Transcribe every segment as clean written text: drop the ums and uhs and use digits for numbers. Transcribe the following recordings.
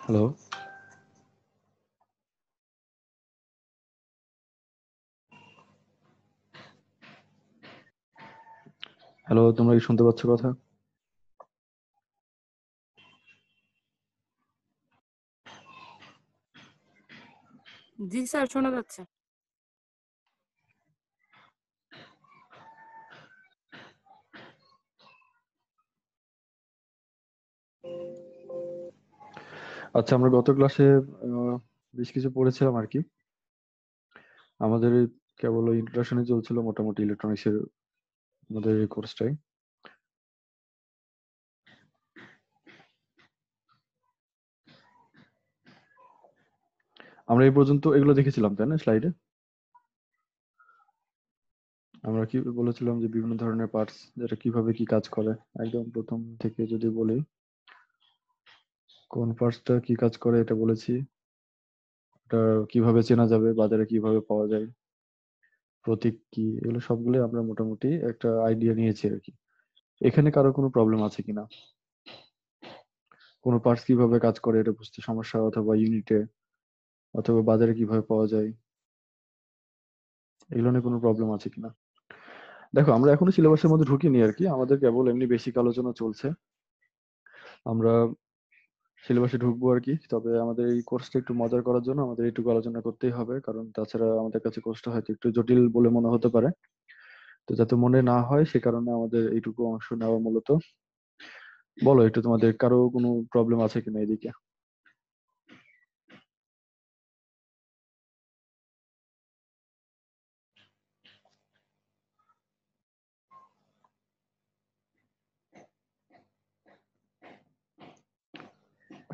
Hello, hello, তোমরা কি শুনতে পাচ্ছ কথা? জি স্যার, শোনা যাচ্ছে। আচ্ছা, আমরা গত ক্লাসে বেশ কিছু পড়েছিলাম আর কি। আমাদের কেবল ইন্ট্রোডাকশনে চলছিল মোটামুটি ইলেকট্রনিক্সের আমাদের এই কোর্সটাই। আমরা এই পর্যন্ত এগুলো দেখেছিলাম, তাই না? স্লাইডে আমরা কি বলেছিলাম যে বিভিন্ন ধরনের পার্টস, যেটা কিভাবে কি কাজ করে। একদম প্রথম থেকে যদি বলি, কোন পার্টসটা কি কাজ করে এটা বলেছি। এটা কিভাবে চেনা যাবে, বাজারে কিভাবে পাওয়া যায়, প্রতীক কি, এগুলো সবগুলো আমরা মোটামুটি একটা আইডিয়া নিয়েছি আর কি। এখানে কারো কোনো প্রবলেম আছে কিনা, কোনো পার্টস কিভাবে কাজ করে এটা বুঝতে সমস্যা, অথবা ইউনিটে অথবা বাজারে কিভাবে পাওয়া যায়, এগুলো নিয়ে কোনো প্রবলেম আছে কিনা। দেখো, আমরা এখনো সিলেবাসের মধ্যে ঢুকিনি আর কি, আমাদের কেবল এমনি বেসিক আলোচনা চলছে। আমরা সিলেবাসে ঢুকবো আর কি, তবে আমাদের এই কোর্সটা একটু মজার করার জন্য আমাদের এইটুকু আলোচনা করতেই হবে, কারণ তাছাড়া আমাদের কাছে কোর্সটা হয়তো একটু জটিল বলে মনে হতে পারে। তো যাতে মনে না হয় সে কারণে আমাদের এইটুকু অংশ নেওয়া মূলত। বলো একটু, তোমাদের কারো কোনো প্রবলেম আছে কিনা এদিকে?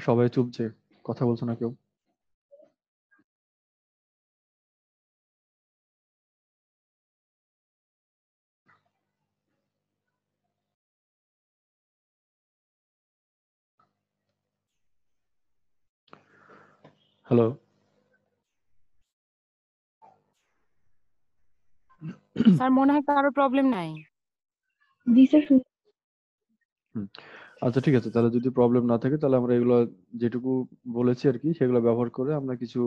সবাই চুপ যে, কথা বলছো না কেউ। হ্যালো। স্যার, মনে হয় কারো প্রবলেম নাই। জি স্যার। হুম, আচ্ছা ঠিক আছে, তাহলে যদি প্রবলেম না থাকে তাহলে আমরা এগুলো যেটুকু বলেছি আর কি সেগুলো ব্যবহার করে আমরা কিছু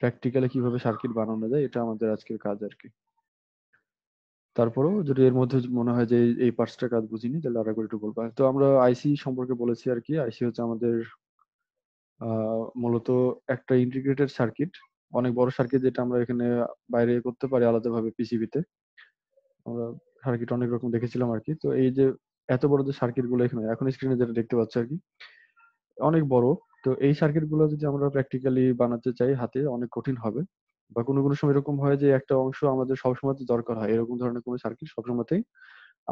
প্র্যাকটিক্যালি কিভাবে সার্কিট বানানো যায়, এটা আমাদের আজকের কাজ আর কি। তারপরেও যদি এর মধ্যে মনে হয় যে এই পার্টসটা কাজ বুঝিনি, তাহলে আর একবার একটু বলবো। তো আমরা আইসি সম্পর্কে বলেছি আর কি। আইসি হচ্ছে আমাদের মূলত একটা ইন্টিগ্রেটেড সার্কিট, অনেক বড় সার্কিট, যেটা আমরা এখানে বাইরে করতে পারি আলাদাভাবে পিসিবিতে। আমরা সার্কিট অনেক রকম দেখেছিলাম আর কি। তো এই যে এত বড় যে সার্কিট গুলো এখানে এখন স্ক্রিনে যেটা দেখতে পাচ্ছ আর কি, অনেক বড়। তো এই সার্কিট গুলো যদি আমরা প্র্যাকটিক্যালি বানাতে চাই হাতে, অনেক কঠিন হবে। বা কোনো কোনো সময় এরকম হয় যে একটা অংশ আমাদের সবসময় দরকার হয়, এরকম ধরনের কোনো সার্কিট সবসময়তেই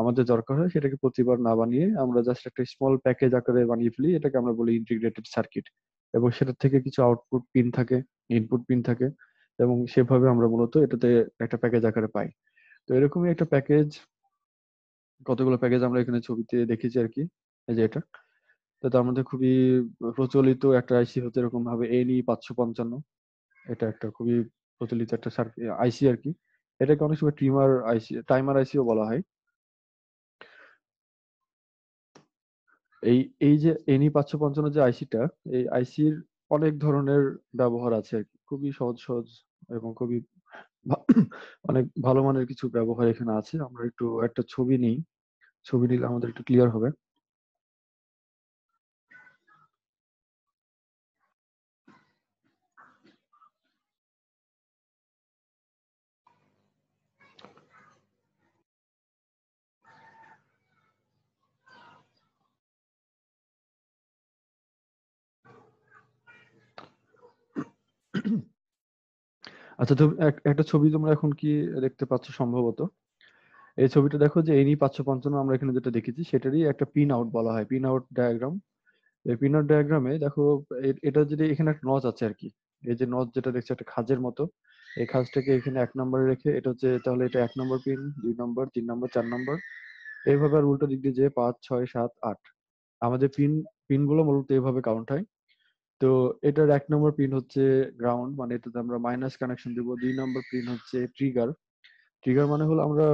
আমাদের দরকার হয়, সেটাকে প্রতিবার না বানিয়ে আমরা জাস্ট একটা স্মল প্যাকেজ আকারে বানিয়ে ফেলি, এটাকে আমরা বলি ইন্টিগ্রেটেড সার্কিট। এবং সেটার থেকে কিছু আউটপুট পিন থাকে, ইনপুট পিন থাকে, এবং সেভাবে আমরা মূলত এটাতে একটা প্যাকেজ আকারে পাই। তো এরকমই একটা প্যাকেজ, কতগুলো প্যাকেজ আমরা এখানে ছবিতে দেখেছি আর কি। এই যে এটা, তো তার মধ্যে খুবই প্রচলিত একটা আইসি হচ্ছে এরকম ভাবে NE 555। এটা একটা খুবই প্রচলিত একটা আইসি আর কি। এটাকে অনেক সময় ট্রিমার আইসি, টাইমার আইসিও বলা হয়। এই এই যে NE 555 যে আইসিটা, এই আইসির অনেক ধরনের ব্যবহার আছে আর কি। খুবই সহজ সহজ এবং খুবই ভা- অনেক ভালো মানের কিছু ব্যবহার এখানে আছে। আমরা একটু একটা ছবি নিই, ছবি নিলে আমাদের একটু ক্লিয়ার হবে। আচ্ছা, তো একটা ছবি তোমরা এখন কি দেখতে পাচ্ছ সম্ভবত। এই ছবিটা দেখো, যে NE 555 আমরা এখানে যেটা দেখেছি সেটারই একটা পিন আউট বলা হয়, পিন আউট ডায়াগ্রাম। এই পিন আউট ডায়াগ্রামে দেখো, এটা যদি এখানে একটা নচ আছে আর কি। এই যে নচ যেটা দেখছো একটা খাঁজের মতো, এই খাঁজটাকে এখানে 1 নম্বরে রেখে এটা হচ্ছে, তাহলে এটা 1 নম্বর পিন, 2 নম্বর, 3 নম্বর, 4 নম্বর, এইভাবে আর উল্টো দিক দিয়ে যে 5, 6, 7, 8 আমাদের পিন গুলো মূলত এইভাবে কাউন্ট হয়। তো এটার 1 নম্বর পিন হচ্ছে গ্রাউন্ড, মানে এটাতে আমরা মাইনাস কানেকশন দিব। 2 নম্বর পিন হচ্ছে ট্রিগার। ট্রিগার মানে হলো আমরা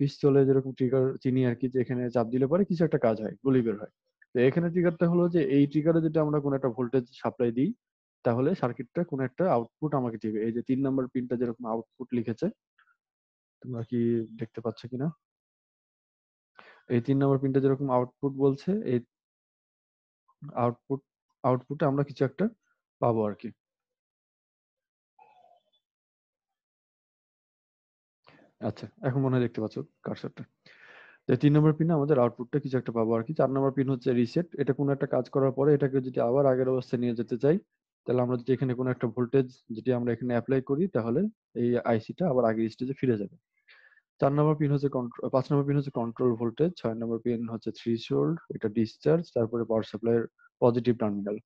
পিস্তলে যেরকম ট্রিগার চিনি আর কি, যে এখানে চাপ দিলে পরে কিছু একটা কাজ হয়, গুলি বের হয়। তো এখানে ট্রিগারটা হলো যে এই ট্রিগারে যদি আমরা কোনো একটা ভোল্টেজ সাপ্লাই দিই, তাহলে সার্কিটটা কোনো একটা আউটপুট আমাকে দিবে। এই যে 3 নাম্বার পিনটা যেরকম আউটপুট লিখেছে, তোমরা কি দেখতে পাচ্ছ কিনা? এই 3 নাম্বার পিনটা যেরকম আউটপুট বলছে, এই আউটপুট আউটপুটে আমরা কিছু একটা পাবো আরকি। আচ্ছা, এখন মনে হয় দেখতে পাচ্ছ কার্সরটা। তো 3 নম্বর পিনে আমাদের আউটপুটটা কিছু একটা পাবো আরকি। 4 নম্বর পিন হচ্ছে রিসেট। এটা কোনো একটা কাজ করার পরে এটাকে যদি আবার আগের অবস্থায় নিয়ে যেতে চাই, তাহলে আমরা যদি এখানে কোনো একটা ভোল্টেজ যদি আমরা এখানে এপ্লাই করি, তাহলে এই আইসিটা আবার আগের স্টেজে ফিরে যাবে। 4 নম্বর পিন হচ্ছে 5 নম্বর পিন হচ্ছে কন্ট্রোল ভোল্টেজ, 6 নম্বর পিন হচ্ছে থ্রেশহোল্ড, এটা ডিসচার্জ, তারপরে পাওয়ার সাপ্লাইয়ের পজিটিভ টার্মিনাল।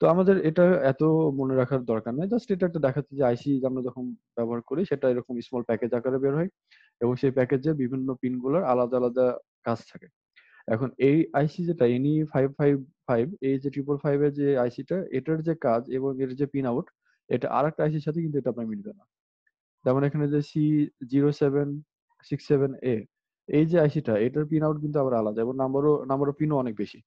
তো আমাদের এটা এত মনে রাখার দরকার নাই। জাস্ট এটা একটা দেখাচ্ছে যে আইসি আমরা যখন ব্যবহার করি সেটা এরকম স্মল প্যাকেজ আকারে বের হয় এবং সেই প্যাকেজে বিভিন্ন পিনগুলোর আলাদা, আলাদা কাজ থাকে। এখন এই আইসি যেটা NE555 এই যে 555 এর যে আইসিটা এটার যে কাজ এবং এর যে পিন আউট এটা আরেকটা আইসির সাথে কিন্তু এটা আপনার মিলবে না। যেমন এখানে যে C0767A এই যে আইসিটা এটার পিন আউট কিন্তু আবার আলাদা এবং নাম্বার অফ পিনও অনেক বেশি।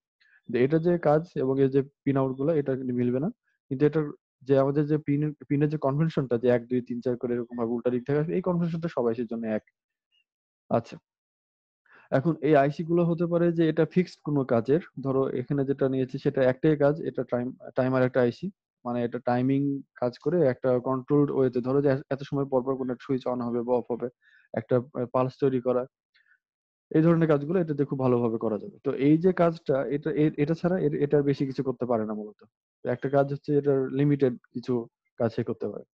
এটা যে কাজ এবং এর যে পিন আউট গুলো এটা কিন্তু মিলবে না। কিন্তু এটার যে আমাদের যে পিনের যে কনভেনশনটা যে 1 2 3 4 করে এরকম ভাবে উল্টা দিক থেকে আসবে এই কনভেনশনটা সব আইসির জন্য এক। আচ্ছা, এখন এই আইসি গুলো হতে পারে যে এটা ফিক্সড কোনো কাজের, ধরো এখানে যেটা নিয়েছি সেটা একটাই কাজ, এটা টাইমার একটা আইসি, মানে এটা টাইমিং কাজ করে একটা কন্ট্রোলড ওয়েতে, ধরো যে এত সময় পর পর কোনো একটা সুইচ অন হবে বা অফ হবে, একটা পালস তৈরি করা, এই ধরনের কাজগুলো এটাতে খুব ভালোভাবে করা যাবে। তো এই যে কাজটা এটা ছাড়া এটার বেশি কিছু করতে পারে না মূলত। তো একটা কাজ হচ্ছে এটার লিমিটেড কিছু কাজ সে করতে পারে।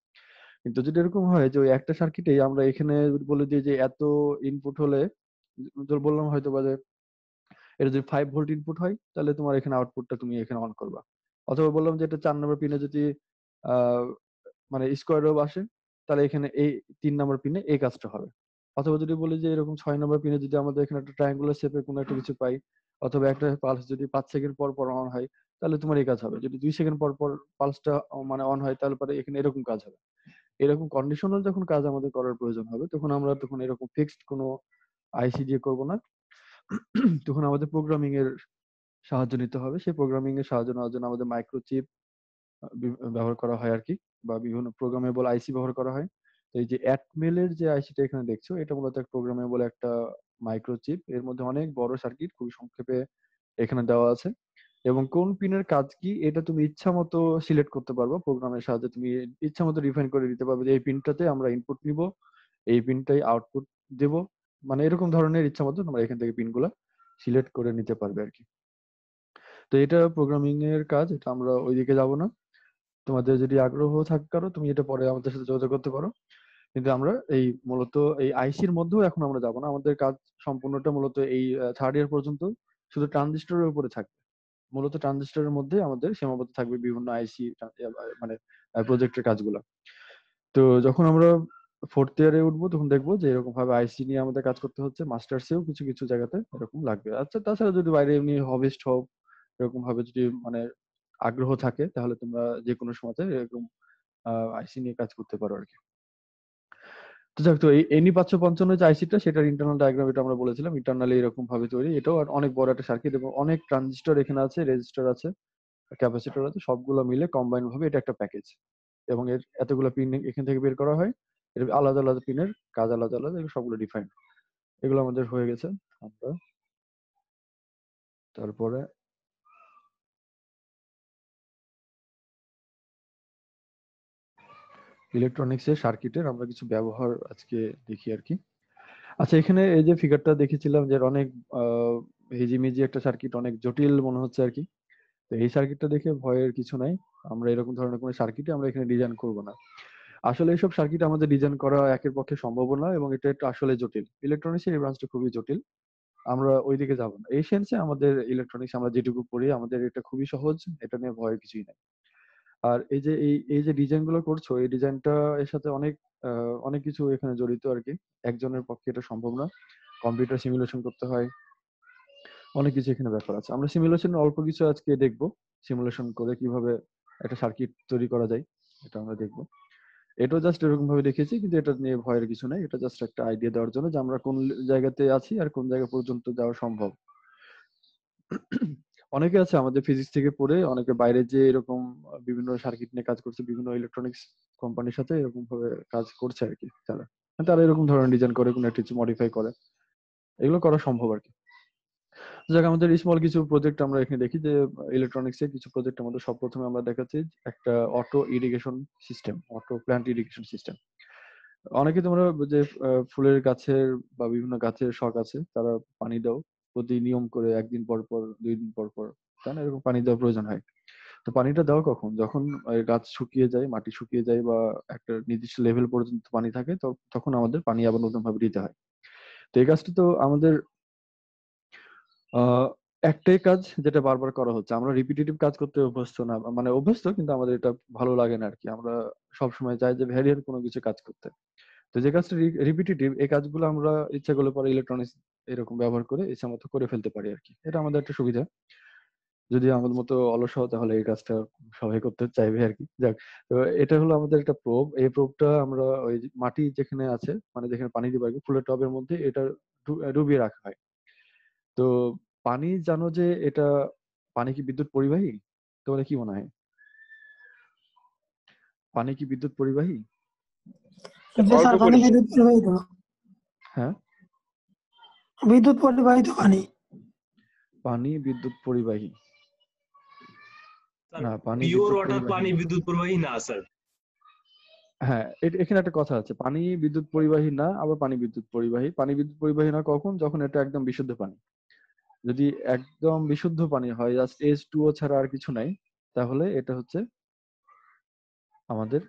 কিন্তু যদি এরকম হয় যে ওই একটা সার্কিটেই আমরা এখানে বলে দিই যে এত ইনপুট হলে, ধর বললাম হয়তোবা যে এটা যদি 5 ভোল্ট ইনপুট হয় তাহলে তোমার এখানে আউটপুটটা তুমি এখানে অন করবা। অথবা বললাম যে এটা 4 নম্বর পিনে যদি আহ মানে স্কোয়ার ওয়েভ আসে তাহলে এখানে এই 3 নম্বর পিনে এই কাজটা হবে। অথবা যদি বলি যে এরকম 6 নম্বর পিনে যদি আমাদের এখানে একটা ট্রায়াঙ্গুলার শেপে কোনো একটা কিছু পাই, অথবা একটা পালস যদি 5 সেকেন্ড পর পর অন হয় তাহলে তোমার এই কাজ হবে। যদি 2 সেকেন্ড পর পর পালসটা মানে অন হয় তাহলে পরে এখানে এরকম কাজ হবে। এরকম কন্ডিশনাল যখন কাজ আমাদের করার প্রয়োজন হবে তখন এরকম ফিক্সড কোনো আইসি দিয়ে করব না। তখন আমাদের প্রোগ্রামিং এর সাহায্য নিতে হবে। সেই প্রোগ্রামিং এর সাহায্য নেওয়ার জন্য আমাদের মাইক্রোচিপ ব্যবহার করা হয় আরকি, বা বিভিন্ন প্রোগ্রামেবল আইসি ব্যবহার করা হয়। তো এই যে Atmel এর যে আইসিটা এখানে দেখছো এটা মূলত একটা প্রোগ্রামেবল একটা মাইক্রোচিপ। এর মধ্যে অনেক বড় সার্কিট খুবই সংক্ষেপে এখানে দেওয়া আছে। এবং কোন পিনের কাজ কি এটা তুমি ইচ্ছামতো সিলেক্ট করতে পারবা। প্রোগ্রামের সাহায্যে তুমি ইচ্ছামতো ডিফাইন করে দিতে পারবে যে এই পিনটাতে আমরা ইনপুট নিব, এই পিনটাই আউটপুট দেব। মানে এরকম ধরনের ইচ্ছামতো তোমরা এখান থেকে পিনগুলা সিলেক্ট করে নিতে পারবে আরকি। তো এটা প্রোগ্রামিং এর কাজ, এটা আমরা ওইদিকে যাব না। তোমাদের যদি আগ্রহ থাকে কারো তুমি এটা পরে আমাদের সাথে যোগাযোগ করতে পারো। কিন্তু আমরা এই মূলত এই আইসির মধ্যেও এখন আমরা যাব না। আমাদের কাজ সম্পূর্ণটা মূলত এই 3rd ইয়ার পর্যন্ত শুধু ট্রানজিস্টরের উপরে থাকবে। মূলত ট্রানজিস্টরের মধ্যে আমাদের সীমাবদ্ধ থাকবে বিভিন্ন আইসি মানে প্রজেক্টের কাজগুলো। তো যখন আমরা 4th ইয়ারে উঠবো তখন দেখবো যে এরকম ভাবে আইসি নিয়ে আমাদের কাজ করতে হচ্ছে। মাস্টার্সেও কিছু কিছু জায়গাতে এরকম লাগবে। আচ্ছা, তাছাড়া যদি বাইরে এমনি হবিস্ট হোক এরকম ভাবে যদি মানে আগ্রহ থাকে তাহলে তোমরা যে কোনো সময়তে এরকম আইসি নিয়ে কাজ করতে পারো আরকি। তো যাক, তো এই এনি 555 যে আইসিটা সেটার ইন্টারনাল ডায়াগ্রাম এটা আমরা বলেছিলাম ইন্টারনালি এরকম ভাবে তৈরি। এটাও আর অনেক বড় একটা সার্কিট এবং অনেক ট্রানজিস্টর এখানে আছে, রেজিস্টার আছে, ক্যাপাসিটর আছে, সবগুলো মিলে কম্বাইন ভাবে এটা একটা প্যাকেজ। এবং এর এতগুলো পিন এখান থেকে বের করা হয়। এর আলাদা আলাদা পিনের কাজ আলাদা আলাদা, এগুলো সবগুলো ডিফাইন। এগুলো আমাদের হয়ে গেছে। আমরা তারপরে ইলেকট্রনিক্স এর সার্কিটের আমরা কিছু ব্যবহার আজকে দেখি আর কি। আচ্ছা, এখানে এই যে ফিগারটা দেখেছিলাম যে অনেক আহ হিজিমিজি একটা সার্কিট, অনেক জটিল মনে হচ্ছে আর কি। তো এই সার্কিটটা দেখে ভয়ের কিছু নাই। আমরা এরকম ধরনের কোনো সার্কিটে আমরা এখানে ডিজাইন করব না। আসলে এইসব সার্কিট আমাদের ডিজাইন করা একের পক্ষে সম্ভব না এবং এটা একটা আসলে জটিল। ইলেকট্রনিক্সের এই ব্রাঞ্চটা খুবই জটিল। আমরা ওইদিকে যাব না। এই সেন্সে আমাদের ইলেকট্রনিক্স আমরা যেটুকু পড়ি আমাদের এটা খুবই সহজ। এটা নিয়ে ভয়ের কিছুই নাই। আর এই যে ডিজাইন গুলো করছো এই ডিজাইনটা এর সাথে অনেক কিছু এখানে জড়িত আর কি। একজনের পক্ষে এটা সম্ভব না। কম্পিউটার সিমুলেশন করতে হয়। অনেক কিছু এখানে ব্যাপার আছে। আমরা সিমুলেশনের অল্প কিছু আজকে দেখব। সিমুলেশন করে কিভাবে একটা সার্কিট তৈরি করা যায় এটা আমরা দেখব। এটাও জাস্ট এরকম ভাবে দেখেছি, কিন্তু এটা নিয়ে ভয়ের কিছু নাই। এটা জাস্ট একটা আইডিয়া দেওয়ার জন্য যে আমরা কোন জায়গাতে আছি আর কোন জায়গা পর্যন্ত যাওয়া সম্ভব। অনেকে আছে আমাদের ফিজিক্স থেকে পড়ে অনেকে বাইরে যে এরকম বিভিন্ন সার্কিট নিয়ে কাজ করছে, বিভিন্ন ইলেকট্রনিক্স কোম্পানির সাথে এরকম ভাবে কাজ করছে আর কি। তারা তারা এরকম ধরনের ডিজাইন করে, কোনো একটা কিছু মডিফাই করে, এগুলো করা সম্ভব আর কি। যাক, আমাদের স্মল কিছু প্রজেক্ট আমরা এখানে দেখি যে ইলেকট্রনিক্স এর কিছু প্রজেক্ট আমাদের সব প্রথমে আমরা দেখাচ্ছি একটা auto irrigation system, auto plant irrigation system. অনেকে তোমরা যে ফুলের গাছের বা বিভিন্ন গাছের শখ আছে, তারা পানি দাও প্রতি নিয়ম করে, একদিন পর পর, 2 দিন পর পর, তাই না? এরকম পানি দেওয়ার প্রয়োজন হয়। তো পানিটা দাও কখন? যখন গাছ শুকিয়ে যায়, মাটি শুকিয়ে যায় বা একটা নির্দিষ্ট লেভেল পর্যন্ত পানি থাকে, তখন আমাদের পানি আবার নতুন ভাবে দিতে হয়। তো এই কাজটা তো আমাদের আহ একটাই কাজ যেটা বারবার করা হচ্ছে। আমরা রিপিটেটিভ কাজ করতে অভ্যস্ত না, মানে অভ্যস্ত কিন্তু আমাদের এটা ভালো লাগে না আর কি। আমরা সবসময় চাই যে ভ্যারিয়েন্ট কোনো কিছু কাজ করতে। তো যে কাজটা রিপিটেটিভ, এই কাজগুলো আমরা ইচ্ছা করলে পরে ইলেকট্রনিক্স এরকম ব্যবহার করে ইচ্ছা মতো করে ফেলতে পারি আর কি। এটা আমাদের একটা সুবিধা। যদি আমাদের মতো অলস হও তাহলে এই কাজটা সবাই করতে চাইবে আর কি। যাক, তো এটা হলো আমাদের একটা প্রোব। এই প্রোবটা আমরা ওই যে মাটি যেখানে আছে, মানে যেখানে পানি দিবে আর কি, ফুলের টবের মধ্যে এটা ডুবিয়ে রাখা হয়। তো পানি, জানো যে এটা, পানি কি বিদ্যুৎ পরিবাহী? তোমাদের কি মনে হয়, পানি কি বিদ্যুৎ পরিবাহী? জি স্যার, অল্প পানি পরিমাণ। বিদ্যুৎ প্রবাহিত। হ্যাঁ, বিদ্যুৎ পরিবাহিত পানি। পানি বিদ্যুৎ পরিবাহী স্যার না, পানি পিওর বিদ্যুৎ ওয়াটার পরিবাহী পানি না। বিদ্যুৎ প্রবাহী না স্যার। হ্যাঁ, এখানে একটা কথা আছে, পানি বিদ্যুৎ পরিবাহী না, আবার পানি বিদ্যুৎ পরিবাহী। পানি বিদ্যুৎ পরিবাহী না কখন? যখন এটা একদম বিশুদ্ধ পানি। যদি একদম বিশুদ্ধ পানি হয়, জাস্ট H2O ছাড়া আর কিছু নাই, তাহলে এটা হচ্ছে আমাদের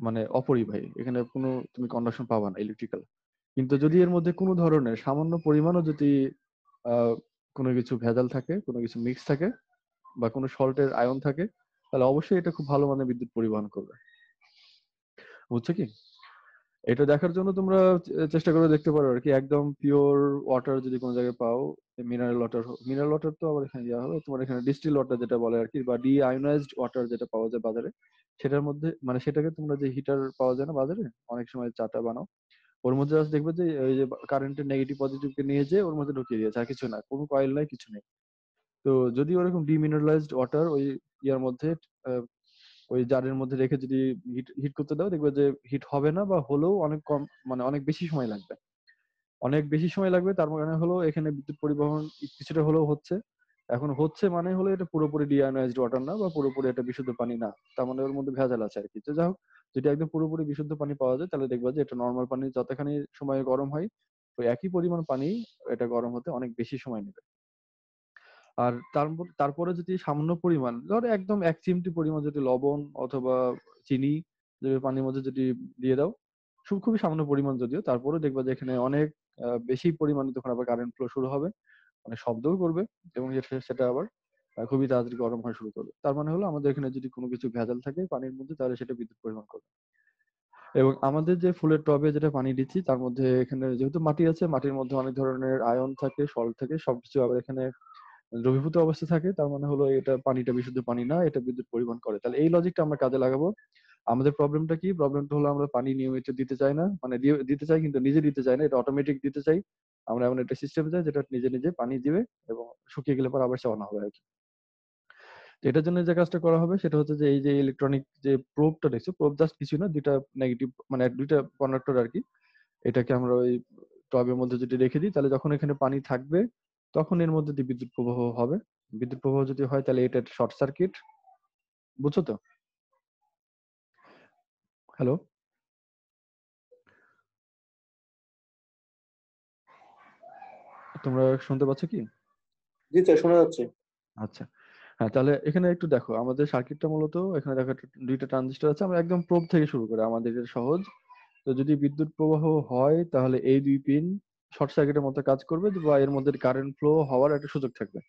মানে অপরিবাহী। এখানে কোনো তুমি কন্ডাকশন পাবা না ইলেকট্রিক্যাল। কিন্তু যদি এর মধ্যে কোনো ধরনের সামান্য পরিমাণও যদি আহ কোনো কিছু ভেজাল থাকে, কোনো কিছু মিক্স থাকে, বা কোনো সল্টের আয়ন থাকে, তাহলে অবশ্যই এটা খুব ভালো মানের বিদ্যুৎ পরিবহন করবে। বুঝছো কি? এটা দেখার জন্য তোমরা চেষ্টা করে দেখতে পারো আর কি। একদম পিওর ওয়াটার যদি কোনো জায়গায় পাও, মিনারেল ওয়াটার তো আবার এখানে দেওয়া হবে, তোমার এখানে ডিস্টিল ওয়াটার যেটা বলে আর কি, বা ডি আয়োনাইজড ওয়াটার যেটা পাওয়া যায় বাজারে, সেটার মধ্যে মানে সেটাকে তোমরা যে হিটার পাওয়া যায় না বাজারে, অনেক সময় চাটা বানাও, ওর মধ্যে জাস্ট দেখবে যে ওই যে কারেন্টের নেগেটিভ পজিটিভ কে নিয়ে যেয়ে ওর মধ্যে ঢুকিয়ে দিয়েছে, আর কিছু না, কোনো কয়েল নাই, কিছু নেই। তো যদি ওরকম ডিমিনারেলাইজড ওয়াটার ওই ইয়ার মধ্যে, আহ, ওই জারের মধ্যে রেখে যদি হিট হিট করতে দাও, দেখবে যে হিট হবে না, বা হলেও অনেক কম, মানে অনেক বেশি সময় লাগবে। অনেক বেশি সময় লাগবে, তার মানে হলো এখানে বিদ্যুৎ পরিবহন কিছুটা হলেও হচ্ছে। এখন হচ্ছে মানে হলো এটা পুরোপুরি ডিআয়োনাইজড ওয়াটার না, বা পুরোপুরি এটা বিশুদ্ধ পানি না, তার মানে ওর মধ্যে ভেজাল আছে আর কি। তো যাই হোক, যদি একদম পুরোপুরি বিশুদ্ধ পানি পাওয়া যায়, তাহলে দেখবা যে এটা নর্মাল পানি যতখানি সময় গরম হয়, ওই একই পরিমাণ পানি এটা গরম হতে অনেক বেশি সময় নেবে। আর তারপরে যদি সামান্য পরিমাণ, ধরো একদম 1 চিমটি পরিমাণ যদি লবণ অথবা চিনি যদি পানির মধ্যে যদি দিয়ে দাও, খুবই সামান্য পরিমাণ যদিও, তারপরে দেখবা যে এখানে অনেক বেশি পরিমাণে তখন আবার কারেন্ট ফ্লো শুরু হবে, মানে শব্দও করবে, এবং সেটা আবার খুবই তাড়াতাড়ি গরম হওয়া শুরু করবে। তার মানে হলো আমাদের এখানে যদি কোনো কিছু ভেজাল থাকে পানির মধ্যে, তাহলে সেটা বিদ্যুৎ পরিবহন করবে। এবং আমাদের যে ফুলের টবে যেটা পানি দিচ্ছি, তার মধ্যে এখানে যেহেতু মাটি আছে, মাটির মধ্যে অনেক ধরনের আয়ন থাকে, সল্ট থাকে, সবকিছু আবার এখানে দ্রবীভূত অবস্থা থাকে, তার মানে হলো এটা পানিটা বিশুদ্ধ পানি না, এটা বিদ্যুৎ পরিবহন করে। তাহলে এই লজিকটা আমরা কাজে লাগাবো। আমাদের প্রবলেমটা কি? প্রবলেমটা হলো আমরা পানি নিয়মিত দিতে চাই না, মানে দিতে চাই কিন্তু নিজে দিতে চাই না, এটা অটোমেটিক দিতে চাই। আমরা এমন একটা সিস্টেম চাই যেটা নিজে নিজে পানি দিবে এবং শুকিয়ে গেলে পর আবার চালানো হবে আর কি। তো এটার জন্য যে কাজটা করা হবে সেটা হচ্ছে যে এই যে ইলেকট্রনিক যে প্রোবটা দেখছো, প্রোব জাস্ট কিছু না, দুইটা নেগেটিভ মানে দুইটা কন্ডাক্টর আর কি। এটাকে আমরা ওই টবের মধ্যে যদি রেখে দিই, তাহলে যখন এখানে পানি থাকবে তখন এর মধ্যে দিয়ে বিদ্যুৎ প্রবাহ হবে। বিদ্যুৎ প্রবাহ যদি হয় তাহলে এটা শর্ট সার্কিট। বুঝছো তো? হ্যালো, তোমরা শুনতে পাচ্ছ কি? জি স্যার, শোনা যাচ্ছে। আচ্ছা, হ্যাঁ, তাহলে এখানে একটু দেখো আমাদের সার্কিটটা মূলত এখানে দেখো দুইটা ট্রানজিস্টর আছে। আমরা একদম প্রোব থেকে শুরু করি, আমাদের এটা সহজ। তো যদি বিদ্যুৎ প্রবাহ হয় তাহলে এই দুই পিন শর্ট সার্কিটের মতো কাজ করবে, বা এর মধ্যে কারেন্ট ফ্লো হওয়ার একটা সুযোগ থাকবে,